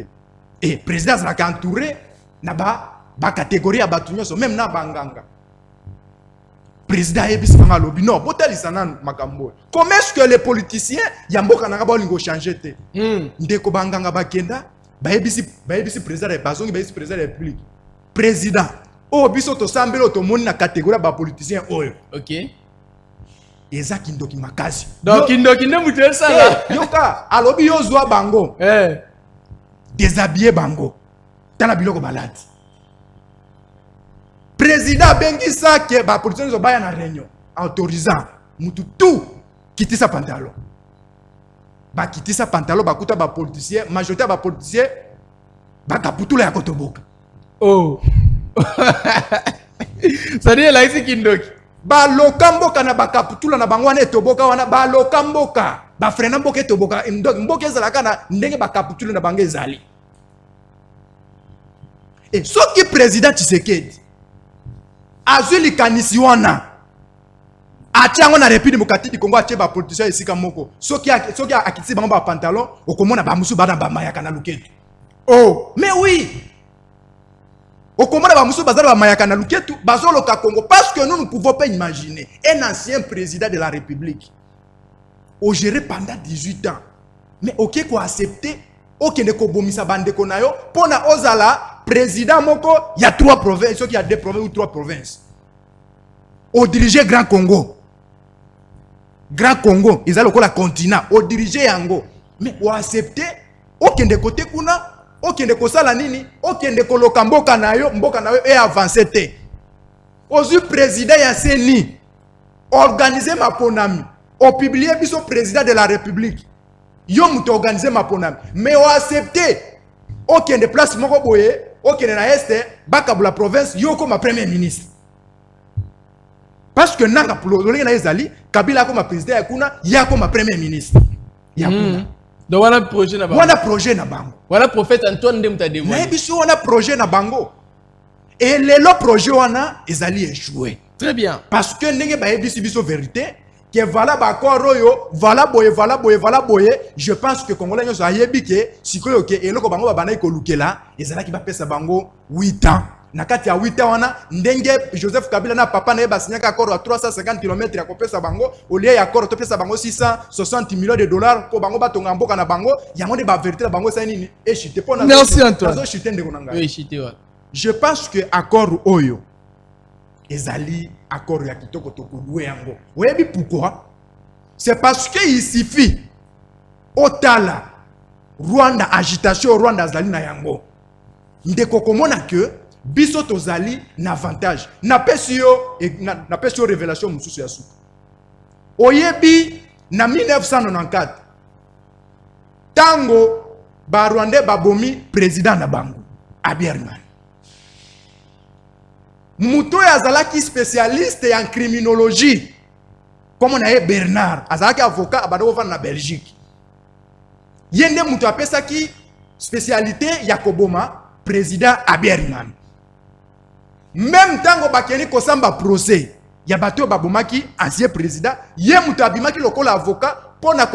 et président la entouré na ba catégorie à bato nyonso même na banganga président ebisi banga lobi non botalisa nan makambo comment est-ce que les politiciens ya mboka na ba lingo changer te ndeko banganga bakenda bayebisi président de bazongi bayebisi président de la République président o biso to sambelo to moni na catégorie ba politicien oyo OK. eza kindoki makasi Donc kindoki ne mutel ça là. yoka alobi yo zwa bango déshabiller bango tala biloko balati président bengisa ke ba politicien zo baya na réunion autorisant mutu tout kitisa pantalon ba kitisa pantalon ba kuta ba politicien majorité ba politicien ba kaputula ya kotoboka oh ça dit là ici kindoki ba lokamboka na ba kaputula na bango wana etoboka wana ba lokamboka ba frena mboka etoboka mboka ezalaka na ndenge ba kaputula na bango ezali et soki président Tshisekedi azuli kanisi wana atiango na République démocratique du Congo atie ba politicien esika moko soki akitisi bango ba pantalon okomona ba musu bana ba mayaka na luketu oh mais oui okomona ba musu bazala ba mayaka na luketu bazoloka Congo parce que nous ne pouvons pas imaginer un ancien président de la République au gérer pendant 18 ans mais OK ko accepter OK ne ko bomisa bandeko na yo pona ozala président moko il y a 3 provinces il y a 2 provinces ou 3 provinces au diriger Grand Congo ils allaient au continent au diriger yango mais au accepter OK de côté kuna OK de kosala nini OK de koloka mboka na yo et avancer te ozu président ya seni organiser ma ponami au publier biso président de la République yo muto organiser ma ponami mais au accepter OK de place moko boye OK na este bakabula province yo comme premier ministre parce que nanga pulolenge na ezali Kabila comme président ya kuna ya comme premier ministre ya kuna donc wana projet na bango wana projet na bango wana prophète Antoine Ndemta Demwa na biso wana projet na bango et lelo projet wana ezali échoué très bien parce que ndenge ba yebisi biso vérité que voilà ba koroyo voilà boye je pense que congolais nyoso ayebi ke sikoyo ke eloko bango ba banai ko lukela ezalaki ba pesa bango 8 ans na kati ya 8 ans wana ndenge Joseph Kabila na papa na yeba signaka accord à 350 km ya kopesa bango au lieu ya accord to pesa bango 660 millions de dollars ko bango batonga mboka na bango yango de ba vérité na bango ça nini et chité pona merci Antoine chité ndeko nanga oui chité wa je pense que accord oyo ezali accord ya kitoko toko loué yango oyebi pourquoi c'est parce que il suffit otala Rwanda agitation Rwanda azali na yango ndeko komona que biso tozali na avantage na pesi yo révélation mususu ya suka oyebi na 1994 tango ba Rwandais babomi président na bango Abiyarimana muto azalaki spécialiste en criminologie comme on a Bernard azalaki avocat abado vana na Belgique yende muto apesaki spécialité ya koboma président Abiyarimana même tango bakeni kosamba procès ya bato babomaki ancien président ye muto abimaki lokola avocat pona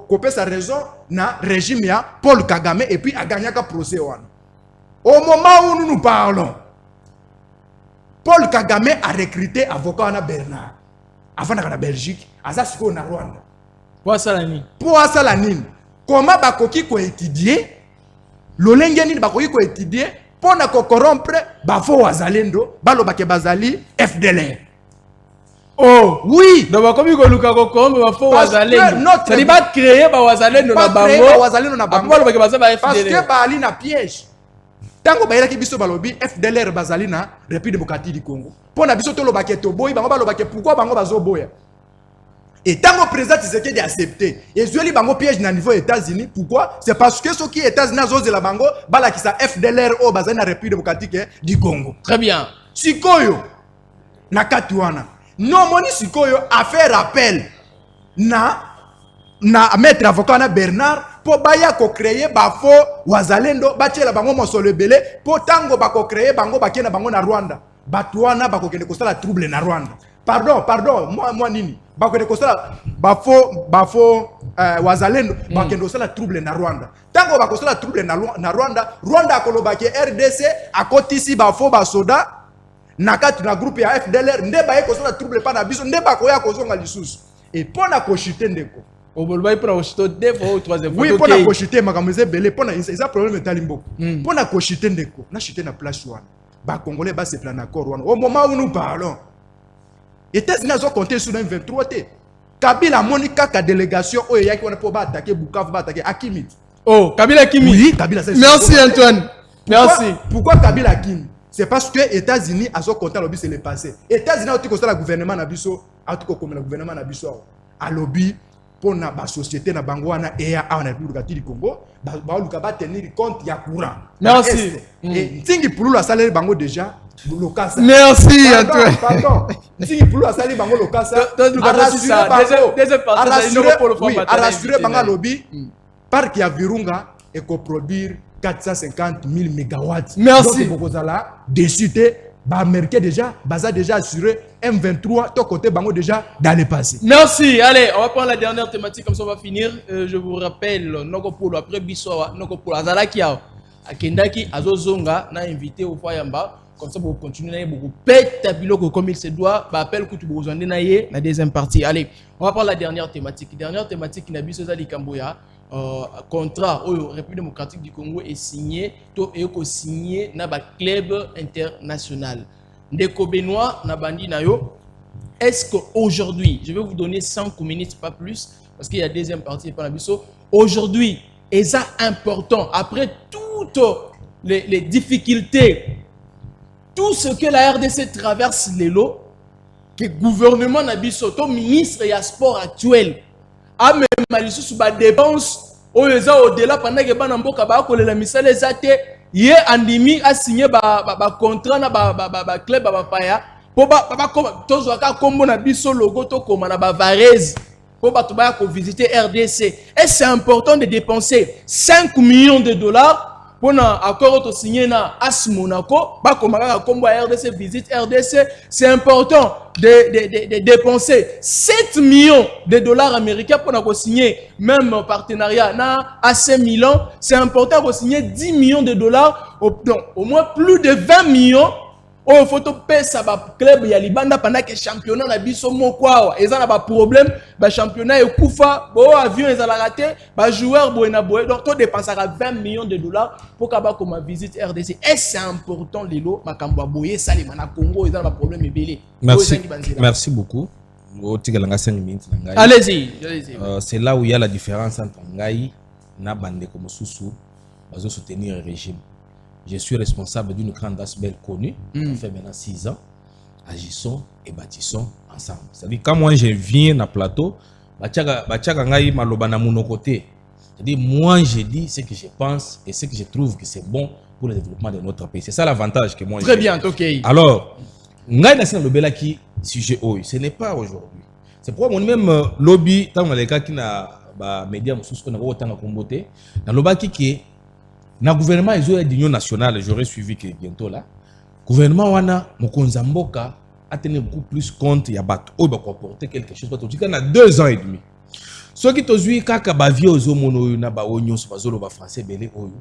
kopesa raison na régime ya Paul Kagame et puis aganyaka procès wana au moment où nous parlons Paul Kagame a recruté avocat na Bernard avant na Belgique azasiko na Rwanda pour ça nini comment bakoki ko étudier lolenge nini bakoki ko étudier pona ko corrompre bafo wazalendo balobake bazali FDLR oh oui donc bakomi ko luka ko corrompre bafo wazalendo ça dit pas créer ba wazalendo na bango balobake bazaba FDLR parce que bali na piège tango bayelaki biso balobi FDLR bazali na République démocratique du Congo pona biso to lobake to boy bango balobake pourquoi bango bazoboya et tango président Tshisekedi accepté et zueli bango piège na niveau États-Unis pourquoi c'est parce que ceux qui États-Unis azose la bango balaki sa FDLR o bazali na République démocratique du Congo très bien sikoyo na katuana non moni sikoyo a fait rappel na maître avocat na Bernard po baya ko créer bafo wazalendo batiela bango mosolo ebele po tango bako créer bango bakena bango na Rwanda batuana bako kende kosala trouble na Rwanda pardon moi nini bako kende kosala bafo wazalendo bakende kosala trouble na Rwanda tango bako kosala trouble na Rwanda akolobaki RDC akotisi bafo basoda na kati na groupe ya FDLR nde baye kosala trouble pa na biso nde bako ya kozonga lisusu et pona ko chiter ndeko Au Bolba, il prend au deux fois ou troisième fois. Oui, pour la cochiter, ma caméra belé, pour la problème est talimbo. Pour la cochiter ndeko, na chiter na place one. Ba Congolais ba se plan accord one. Au moment où nous parlons, États-Unis ont compté sur un 23 T. Kabila Monica ka délégation au yaki on pour attaquer Bukavu, ba attaquer Akimit. Oh, Kabila Kimi. Oui, Kabila. Merci Antoine. Merci. Pourquoi Kabila Kim? C'est parce que les États-Unis ont compté lobby c'est le passé. Les États-Unis ont compté le gouvernement nabiso, en tout cas comme le gouvernement nabiso à lobby pour la société na bangwana et à la République du Congo, ba luka ba tenir compte ya courant. Merci. Et tingi pour la salaire bango déjà lokasa. Merci Antoine. Pardon. Tingi pour la salaire bango lokasa. Rassurer bango lobby parc ya Virunga et coproduire 450 000 mégawatts. Merci. Donc, vous allez décider, américain déjà, Baza déjà assuré, M23, ton côté, bango déjà dans le passé. Merci. Allez, on va prendre la dernière thématique, comme ça on va finir. Je vous rappelle, Nokopolo, après Bissoa, Nokopolo, Azalakia, Akendaki, Azozonga, n'a invité au Fayamba. Comme ça, pour continuer, beaucoup pète biloko comme il se doit. Appelle que tu peux vous en donner la deuxième partie. Allez, on va prendre la dernière thématique. Dernière thématique, qui n'a pas besoin de Kamboya. Contrat au République démocratique du Congo est signé et signé na ba club international. Ndeko Benoît na bandi na yo. Est-ce qu'aujourd'hui, je vais vous donner 5 minutes pas plus parce qu'il y a deuxième partie par la biso. Aujourd'hui, est ça important après toutes les difficultés, tout ce que la RDC traverse les lots, que le gouvernement na biso, ton ministre et sport actuel a même malissou sur la dépense au-delà pendant que bana mboka ba ko la misale zate ye andimi a signé ba contrat na ba club ba paya po ba tozo ka kombo na biso logo to koma na ba Varese po ba to ba ko visiter RDC et c'est important de dépenser 5 millions de dollars pour accord signé na AS Monaco, RDC visite RDC, c'est important de dépenser 7 millions de dollars américains pour signer même partenariat na AC Milan, c'est important de signer 10 millions de dollars, au moins plus de 20 millions. Oh, faut payer ça ba club ya libanda pendant que championnat na biso mokwa eza na ba problème ba championnat ekufa bo avion eza la raté ba joueur bo na boy donc to dépensera 20 millions de dollars pour kaba comme visite RDC et c'est important lelo makambo boye salima na Congo eza na ba problème ebele. Merci beaucoup. Allez-y. C'est là où il y a la différence entre ngai na bande comme Soussou bazo soutenir le régime. Je suis responsable d'une grande asbel connue, ça fait maintenant 6 ans. Agissons et bâtissons ensemble. C'est-à-dire, quand moi je viens dans le plateau, c'est-à-dire, moi je dis ce que je pense et ce que je trouve que c'est bon pour le développement de notre pays. C'est ça l'avantage que moi j'ai. Très bien, ok. Alors, ce n'est pas aujourd'hui. C'est pourquoi mon même lobby, tant que les gars qui n'ont pas de médias, dans le lobby qui na gouvernement d'union nationale, j'aurais suivi que bientôt là. Gouvernement wana mokonzamboka a tenu beaucoup plus compte ya bato o ba apporter quelque chose parce que na 2 ans et demi. Ce qui tozui kaka ba vie ozo mono na ba onyo so bazolo ba français belé oyo.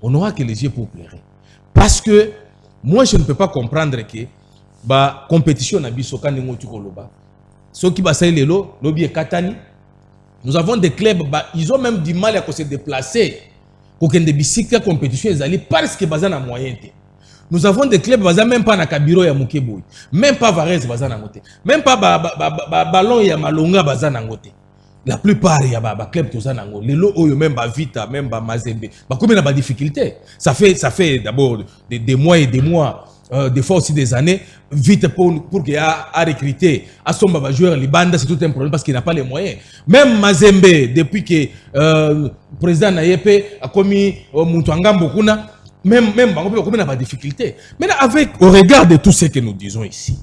On aura que les yeux pour pleurer. Parce que moi je ne peux pas comprendre que ba compétition na biso ka ningo tukoloba. Ce qui ba sai lelo lobi e katani. Nous avons des clubs ils ont même du mal à se déplacer. Aucun de bicycles compétition ils allaient parce que bazan a moyen. Nous avons des clubs bazan même pas na kabiro ya Mukeboy, même pas Varese bazan na ngote, même pas ballon ya Malonga bazan na ngote. La plupart ya ba club to zana ngo, lelo oyo même ba Vita, même ba Mazembe, ba combien na ba difficulté. Ça fait d'abord des mois et des mois, des fois aussi des années vite pour qu'il a recruter à son baba joueur Libanda, c'est tout un problème parce qu'il n'a pas les moyens. Même Mazembe depuis que président Nayepe a commis Mutuanga Mbokuna, même Bango n'a pas de difficulté. Maintenant avec au regard de tout ce que nous disons ici,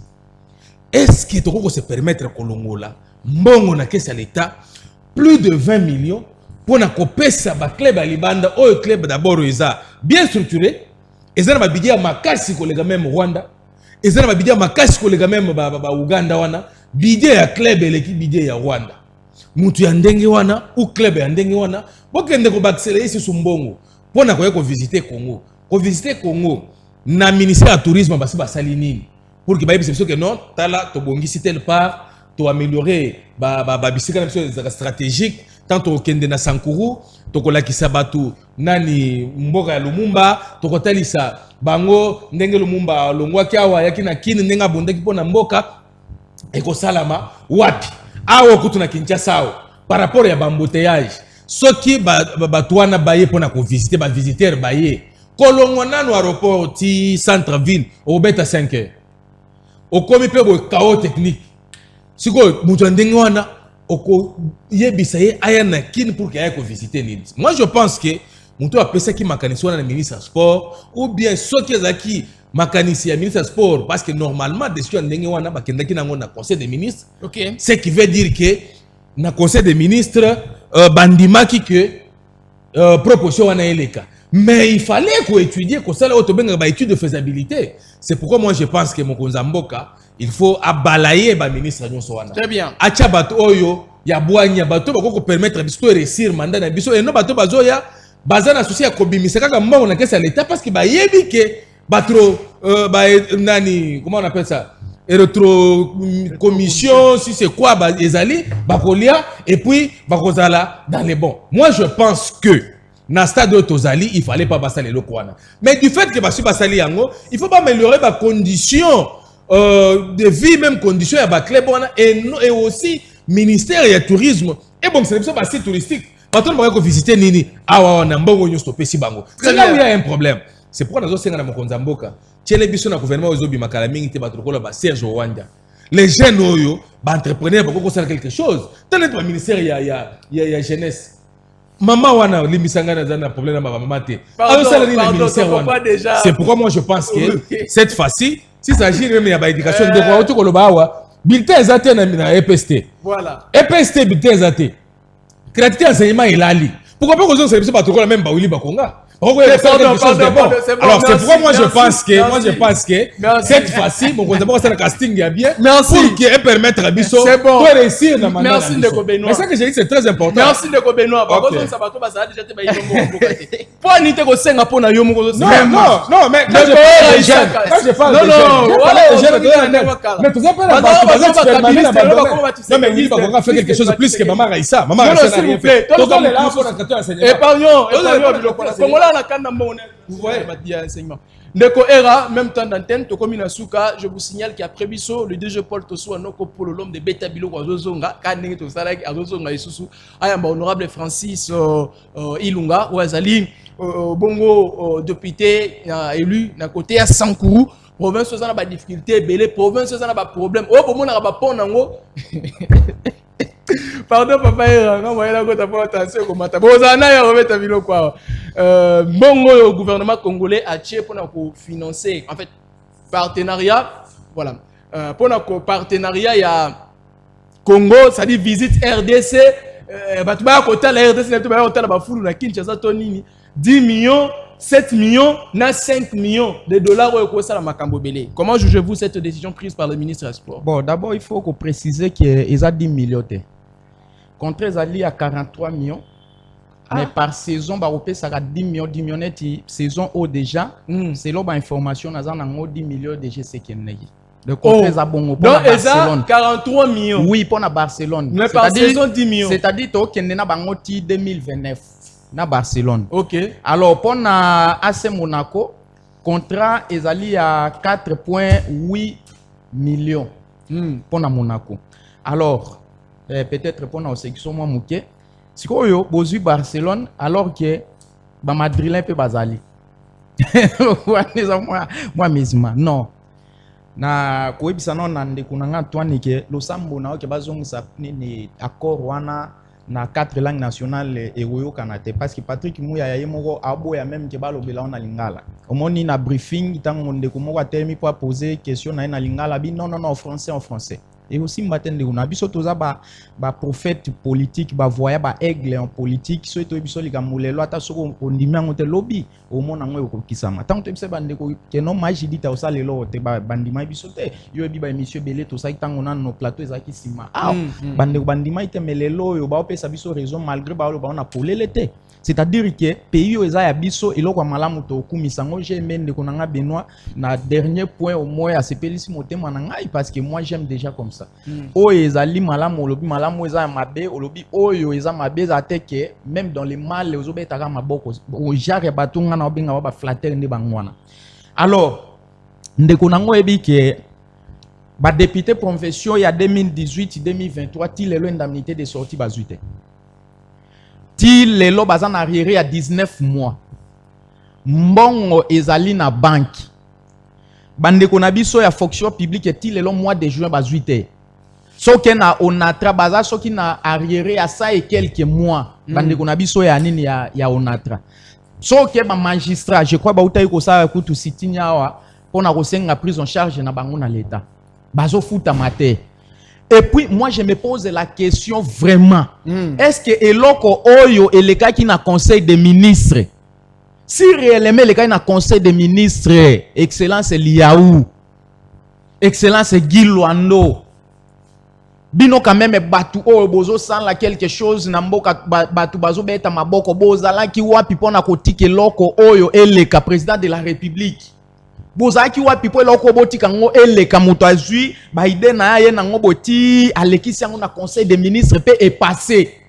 est-ce que tu peux se permettre Kolongola mbongo na caisse à l'État plus de 20 millions pour na kopesa ba club à Libanda au club d'abord bien structuré. Ils ont un makasi kolega même Rwanda. Ils ont un makasi kolega même Uganda wana. Bidé ya club et l'équipe bidé ya Rwanda. Mutu ya ndenge wana ou club ya ndenge wana. Bokende ko accélérer sur Sumbongo. Pour na ko visiter Congo. Ko visiter Congo na ministère du tourisme basi basali nini. Pour que ba yebise que non, tala to bongisi tel part to améliorer ba bisika na biso stratégique tant tokende na Sankuru tokolakisa bato nani mboka ya Lumumba tokotalisa bango ndenge Lumumba longwaki awa yaki na kini ndenge abondaki mpona mboka ekosalama wapi awo kutu na Kinshasa awo par rapport ya bambouteillage soki bato wana baye mpona kovisite bavisiteur baye kolongwa nano aéroport ti centre ville obeta 5 heures okomi mpe boye chaos technique sikoyo moto ndenge wana oko yebisa ye aya na kini pour que aye kovisite nini. Moi je pense que moto apesaki makanisi wana na ministre ya sport ou bien soki ezalaki makanisi ya ministre ya sport parce que normalement décision ndenge wana bakendaki nango na conseil des ministres. Okay. Ce qui veut dire que na conseil des ministres bandimaki que proposition wana eleka. Mais il fallait qu'on étudie, qu'on s'allait autobénger une étude de faisabilité. C'est pourquoi moi je pense que mon Konzamboka, il faut abalayer le ministre de Soana. Très bien. Acha bato oyo, ya boigny, bato bako permettre biso réussir mandat na biso et non bato bazoya bazana associé à Kobimisa kaka mbongo na kesa l'état parce que ba yebi que batro nani comment on appelle ça? Électro commission si c'est quoi ba ezali bakolia et puis bakozala dans les bons. Moi je pense que na stade de Tozali, il fallait pas passer les locaux. Mais du fait que Bassi Basali Yango, il faut pas améliorer les conditions de vie, même conditions à club et aussi ministère et tourisme. Et bon, c'est pas assez touristique. Maintenant, on va visiter Nini. Ah ouais, on a un bon stopper si bango. C'est là où il y a un problème. C'est pourquoi nous avons fait un Mokonzamboka. Tchele biso na gouvernement aux obi makalaming te batroko ba Serge Wanda. Les jeunes oyo, ba entrepreneurs beaucoup ça quelque chose. Dans notre ministère il y a jeunesse. Maman wana limisanga na problème na maman te. C'est pourquoi moi je pense que cette fois-ci si ça s'agit même ya ba éducation de quoi auto koloba awa bulletin ezate na EPST. Voilà. EPST bulletin ezate. Crédit enseignement ilali. Pourquoi pas qu'on se pas trop même ba wili ba konga. Alors c'est pourquoi moi je pense que cette fois-ci mon d'abord c'est le casting est bien pour que permettre à Bisso de réussir dans mandat. Merci de Benoît. Mais ça que j'ai dit c'est très important. Merci de Benoît. Par contre ça va tout passer déjà te ba yombo kokate. Pour ni te ko senga pona yombo ko. Non mais quand je parle des jeunes mais tout ça pas non mais il va faire quelque chose de plus que maman Raissa. Maman Raissa n'a rien fait. Donc on est là pour enseigner. Épargnons vous voyez, Ndeko Era, même temps d'antenne, Tokomi Nasuka, je vous signale qu'il y a Prébisso, le DG Paul Tosso, Noko Polo, l'homme de Beta Bilo, Azozonga, Kaneng Tosarak, Azozonga Isusu, Ayamba Honorable Francis Ilunga, Ouazali, Bongo député élu, d'un côté à Sankuru, province où on a des difficultés, Belé, province où on a des problèmes, oh, pour moi, on a pas de pardon papa, non moi là quand t'as pas attention comment t'as besoin na ya remettre bilo quoi. Bongo le gouvernement congolais a tiré pour financer en fait partenariat voilà pour notre partenariat il y a Congo ça dit visite RDC bah tu vas à côté la RDC tu vas à côté la bafoulu na Kinshasa tonini 10 millions 7 millions na 5 millions de dollars au ça la makambo belé. Comment jugez-vous cette décision prise par le ministre des Sports? Bon d'abord il faut qu'on précise qu'ils a 10 millions. Contre Zali à 43 millions. Mais par saison, ça a 10 millions, 10 millions net saison haut déjà. Selon l'information, nous avons 10 millions de GC qui le contre Zabongo pour Barcelone. 43 millions. Oui, pour Barcelone. Mais par saison 10 millions. C'est-à-dire que nous avons 2029 na Barcelone. OK. Alors pour AC Monaco, contrat est à 4,8 millions pour Monaco. Alors peut-être pour nous section moi mouké si quoi yo bozu Barcelone alors que ba Madrilèn peut bazali moi mesma non na koyebisa non na ndeko na Antoine ke losambo na ke bazongisa ni accord wana na 4 langues nationales eroyo kanate parce que Patrick Mouya ya yemoko aboya même ke balobela on na lingala omoni na briefing tango ndeko moko atemi pour poser question na lingala bi non en français et aussi mbatende on a biso toza ba prophète politique ba voya ba aigle en politique so to biso lika molelo ata soko ondimi ngote lobby au mona ngo kokisama tant to bise bande ko ke non maji dita o salelo te ba bandima biso te yo bi ba monsieur belé to sa tango na no plateau ezaki sima bande bandima ite melelo yo ba opesa biso raison malgré ba lo ba on a polele te c'est-à-dire que pays oyo eza ya biso eloko ya malamu tokumisa ngo. J'ai aimé ndeko na nga Benoît na dernier point au moins asepelisi motema na ngai parce que moi j'aime déjà comme ça. Oyo ezali malamu olobi malamu eza ya mabe olobi oyo eza mabe eza te que même dans les mal ozobetaka maboko o genre bato nga na obenga ba flatter nde bangwana. Alors ndeko na ngo ebi que ba député profession ya 2018-2023 ti lelo indemnité de sortie bazuite. Ti lelo bazan arriéré à 19 mois. Mbongo ezali na banque. Bandeko na biso ya fonction publique ti lelo mois de juin bazuite. Soki na onatra baza soki na arriéré à ça et quelques mois. Bandeko na biso ya nini ya onatra. Soki ba magistrat, je crois ba utayi ko sa kutu sitinya wa pona ko senga prise en charge na bango na l'état. Bazo futa mate. Et puis, moi, je me pose la question vraiment. Est-ce que Eloko Oyo et les cas qui n'a conseil des ministres, si réellement les cas qui n'a conseil des ministres, Excellence Liaou, Excellence Guy Luando, bino quand même batu Oyo bozo sans la quelque chose, namboka batu bazo beta maboko bozala ki wapi pona kotike Eloko Oyo et les cas président de la République. Bozaki wa pipo eloko botika ngo eleka moto azui ba ide na ye na ngo boti alekisi yango na conseil des ministres pe est passé.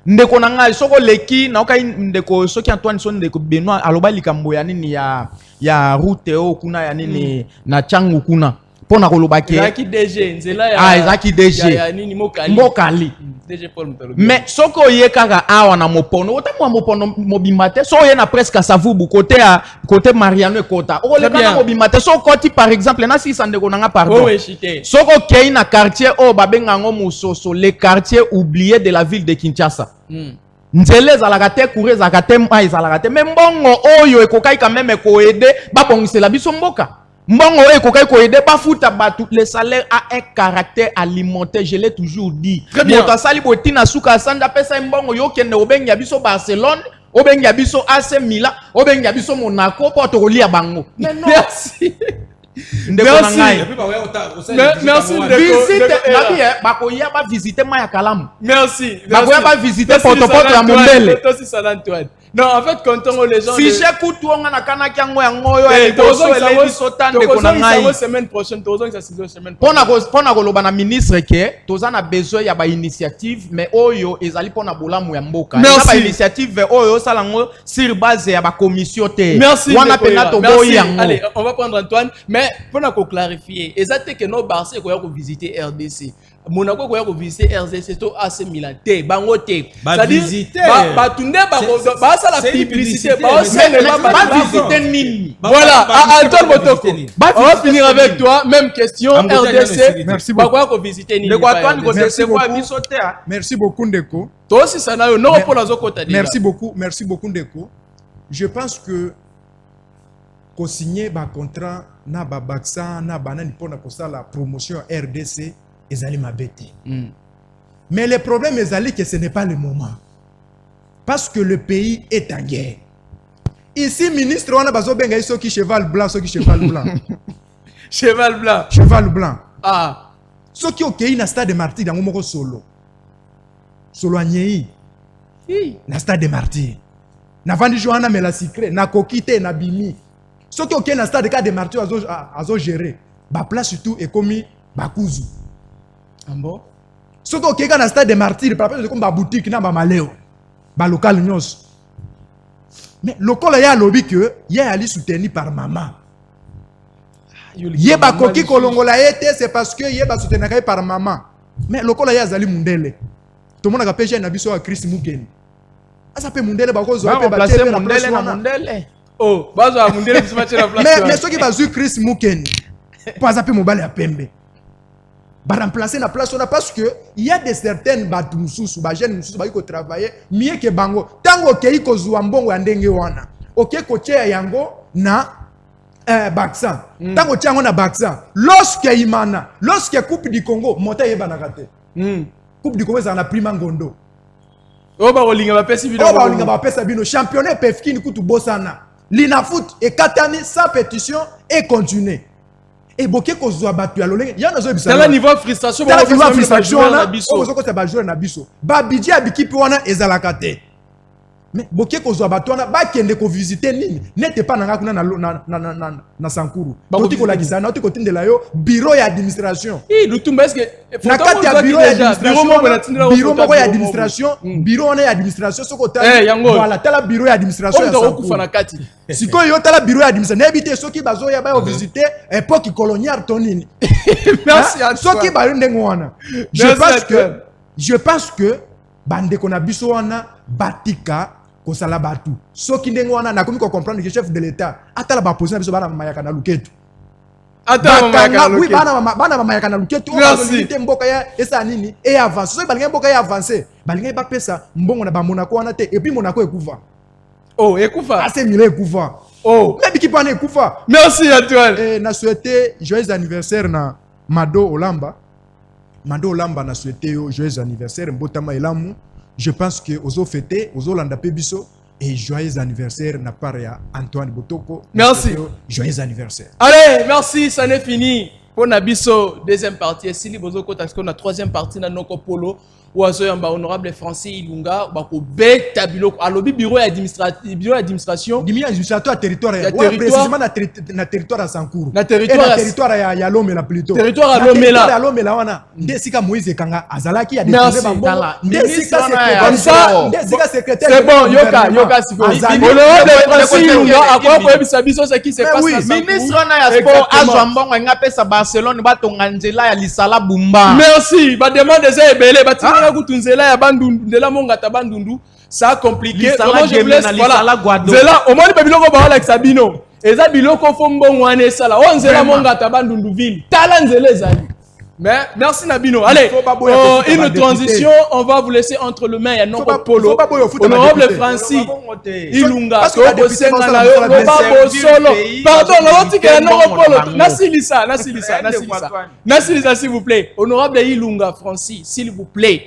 Ndeko na ngai soko leki na okai ndeko soki Antoine Son ndeko Benoît aloba likambo ya nini ya route o kuna ya nini na changu kuna pona koloba ke Zaki DG nzela ya Zaki DG ya nini mokali DG Paul Mutalo. mais soko ye kaka awa na mopono otamwa mopono mobimate so ye na presque savubu côté Mariano Ekota o le kana mobimate so koti par exemple na si sandeko nanga pardon soko kei na quartier o babenga ngo musoso le quartier oublié de la ville de Kinshasa nzele zalaka te courez zalaka te mai zalaka te mais mbongo oyo ekokai quand même ko aider ba bongisela biso mboka. Mbongo ekokai ko aider ba futa batu. Le salaire a un caractère alimentaire, je l'ai toujours dit. Moto sali botina suka sanda pesa mbongo yo kende obengi ya biso Barcelone, obengi ya biso AC Milan, obengi ya biso Monaco pour to kolia bango. Mais non. Merci. Merci. Merci. Visite nabi bakoya ba visiter Maya Kalamu. Merci. Bakoya ba visiter Porto ya Mondele. Merci Saint-Antoine. Non, en fait, quand on les gens. Si j'ai coutu on a kana kiango ya ngoyo ya boso ele sotande kona ngai. Semaine prochaine, tozon ça semaine prochaine. Pona koloba na ministre ke tozana besoin ya ba initiative mais oyo ezali pona bolamu ya mboka. Na ba initiative oyo salango sur base ya ba commission te. Merci. Wana pena to boyi yango. Allez, on va prendre Antoine, mais pona ko clarifier. Exactement que no Barça ko ya ko visiter RDC. Monaco ko ya ko visiter RDC to AC Milan te bango te. Ba visiter. Ba tunde ba ça la publicité ba visiter nini. Voilà, Antoine Motoko. On va finir avec toi, même question RDC. Merci beaucoup. Ba ko visiter nini. Merci beaucoup Ndeko. Toi aussi ça na yo non pour la zokota. Merci beaucoup Ndeko. Je pense que ko signer ba contrat na ba Baksa na banani pona ko la promotion RDC ezali mabete. Mais le problème ezali que ce n'est pas le moment. Parce que le pays est en guerre. Ici ministre on a bazo benga iso ki cheval blanc, so ki cheval blanc. Cheval blanc. Cheval blanc. Ah. So ki okei na stade de martyr dango moko solo. Solo anyei. Na stade de martyr. Na vandi Johanna mela secret, na kokite na bimi. So ki okei na stade de martyr azo gérer. Ba place surtout et komi bakuzu. Bon. So ki okei na stade de martyr, par exemple comme ba boutique na ba maleo. Ba local nyos. Mais local ya lobby que ya ali soutenu par maman. Yeba koki kolongola yete c'est parce que yeba soutenu par maman. Mais local ya zali mundele. Tout le monde a pêché na biso à Chris Mukeni. Asa pe mundele ba ko zo pe ba placer mundele na mundele. Oh, bazo a mundele bi match na place. Mais ceux qui ba zu Chris Mukeni. Pas ape mobile ya pembe. Ba remplacer na place on parce que il y a des certaines batu mususu ba jeune mususu ba ko travailler mieux que bango tango ke iko zuwa mbongo ya ndenge wana OK koche yango na Baksa tango tiango na Baksa lorsque imana lorsque coupe du Congo monta yeba na kate coupe du Congo za na prima ngondo o ba olinga ba pesi bino o ba olinga ba pesa bino championnat pefkini kutu bosana lina foot et katani sans pétition et continuer. Et boké ko zo batu ya lolenge ya nazo ebisa. Dans le niveau frustration, dans le niveau frustration na biso. Ozo ko ta ba jouer na biso. Ba bidji abiki pi wana ezalaka te. mais boké kozwa batwana ba kende ko visiter nini n'était pas nanga kuna na Sankuru boti ko lakisa na ko tindela yo bureau ya administration Lutumba est-ce que na kati ya bureau ya administration bureau ya administration soko ta voilà tala bureau ya administration ya Sankuru siko yo tala bureau ya administration n'habite soki bazo ya ba visiter époque coloniale tonini merci soki ba ndengwana je pense que bande kona biso wana batika kosala batu soki ndenge wana nakomi ko comprendre que chef de l'état atala ba position biso bana mayaka na luketu oui bana mayaka na luketu on mboka ya esa nini et avance so balinga mboka ya avancer balinga ba pesa mbongo na ba Monaco wana te et puis Monaco ekufa ekufa assez mille ekufa mais qui pas ekufa merci Antoine et na souhaité joyeux anniversaire na Mado Olamba na souhaité joyeux anniversaire mbotama elamu. Je pense que ozo fêter, ozo landa pebiso et joyeux anniversaire na part ya Antoine Botoko. Merci. Joyeux anniversaire. Allez, merci, ça n'est fini. Pour Nabiso, deuxième partie. Si nous avons la troisième partie dans Noko Polo, ou honorable Francis Ilunga, bako beta biloko alobi bureau administration dimi administrateur territoire ya précisément na territoire ya Sankuru na territoire ya Lomela plutôt territoire ya Lomela wana ndesika Moïse Kanga azalaki ya décider bambo ndesika secrétaire c'est bon yoka siko honorable Francis Ilunga akwa ko ebisa biso ce qui se passe na Sankuru ministre na ya sport azwa mbongo nga pesa Barcelone batonga nzela ya lisala bumba merci ba demande za ebele batina kutunzela ya bandundu ndela mongata bandundu ça a compliqué vraiment je vous laisse voilà zela au moins biloko ba Alex Sabino eza biloko fombo ngwane sala on zela mongata bandundu ville tala nzela ezali mais merci Nabino allez une transition on va vous laisser entre les mains ya Noko Polo honorable Francis Ilunga ko senga na yo babo solo pardon la otika ya Noko Polo nasilisa s'il vous plaît honorable Ilunga Francis s'il vous plaît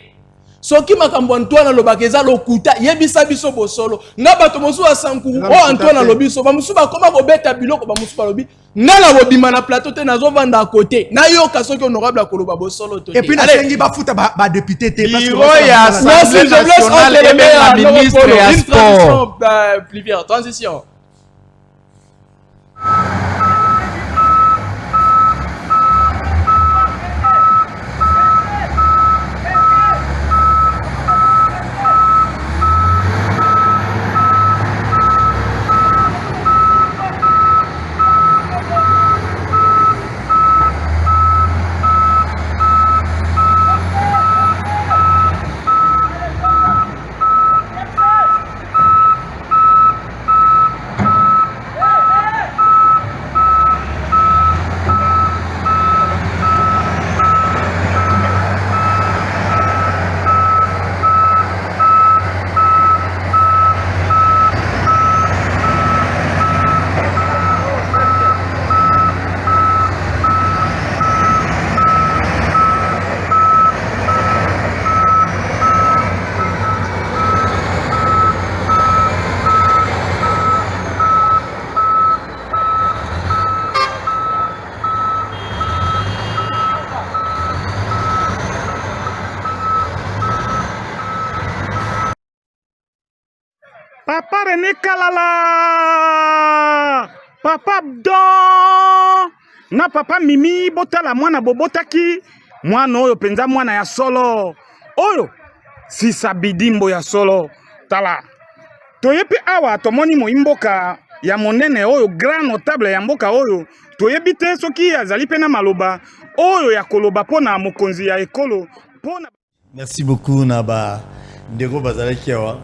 soki makambo Antoine alobaka eza lokuta yebisa biso bosolo nga bato mosu ya Sankuru Antoine alobiso bamusu bakoma kobeta biloko bamusu balobi ngala bobima na plateau te nazo vanda à côté na yoka soki honorable akoloba bosolo to et puis na sengi bafuta ba député te parce que merci je laisse entre les ministre ya sport Plivière transition. Papa René Kalala, Papa Abdon, na Papa Mimi botala mwana bobotaki, mwana oyo penza mwana ya solo, oyo si sabidimbo ya solo, tala. Toyepi awa tomoni moimboka ya monene oyo grand notable ya mboka oyo, toyebi te soki azali pe na maloba, oyo ya koloba pona mokonzi ya ekolo, pona. Merci beaucoup Naba, ndeko bazalaki awa.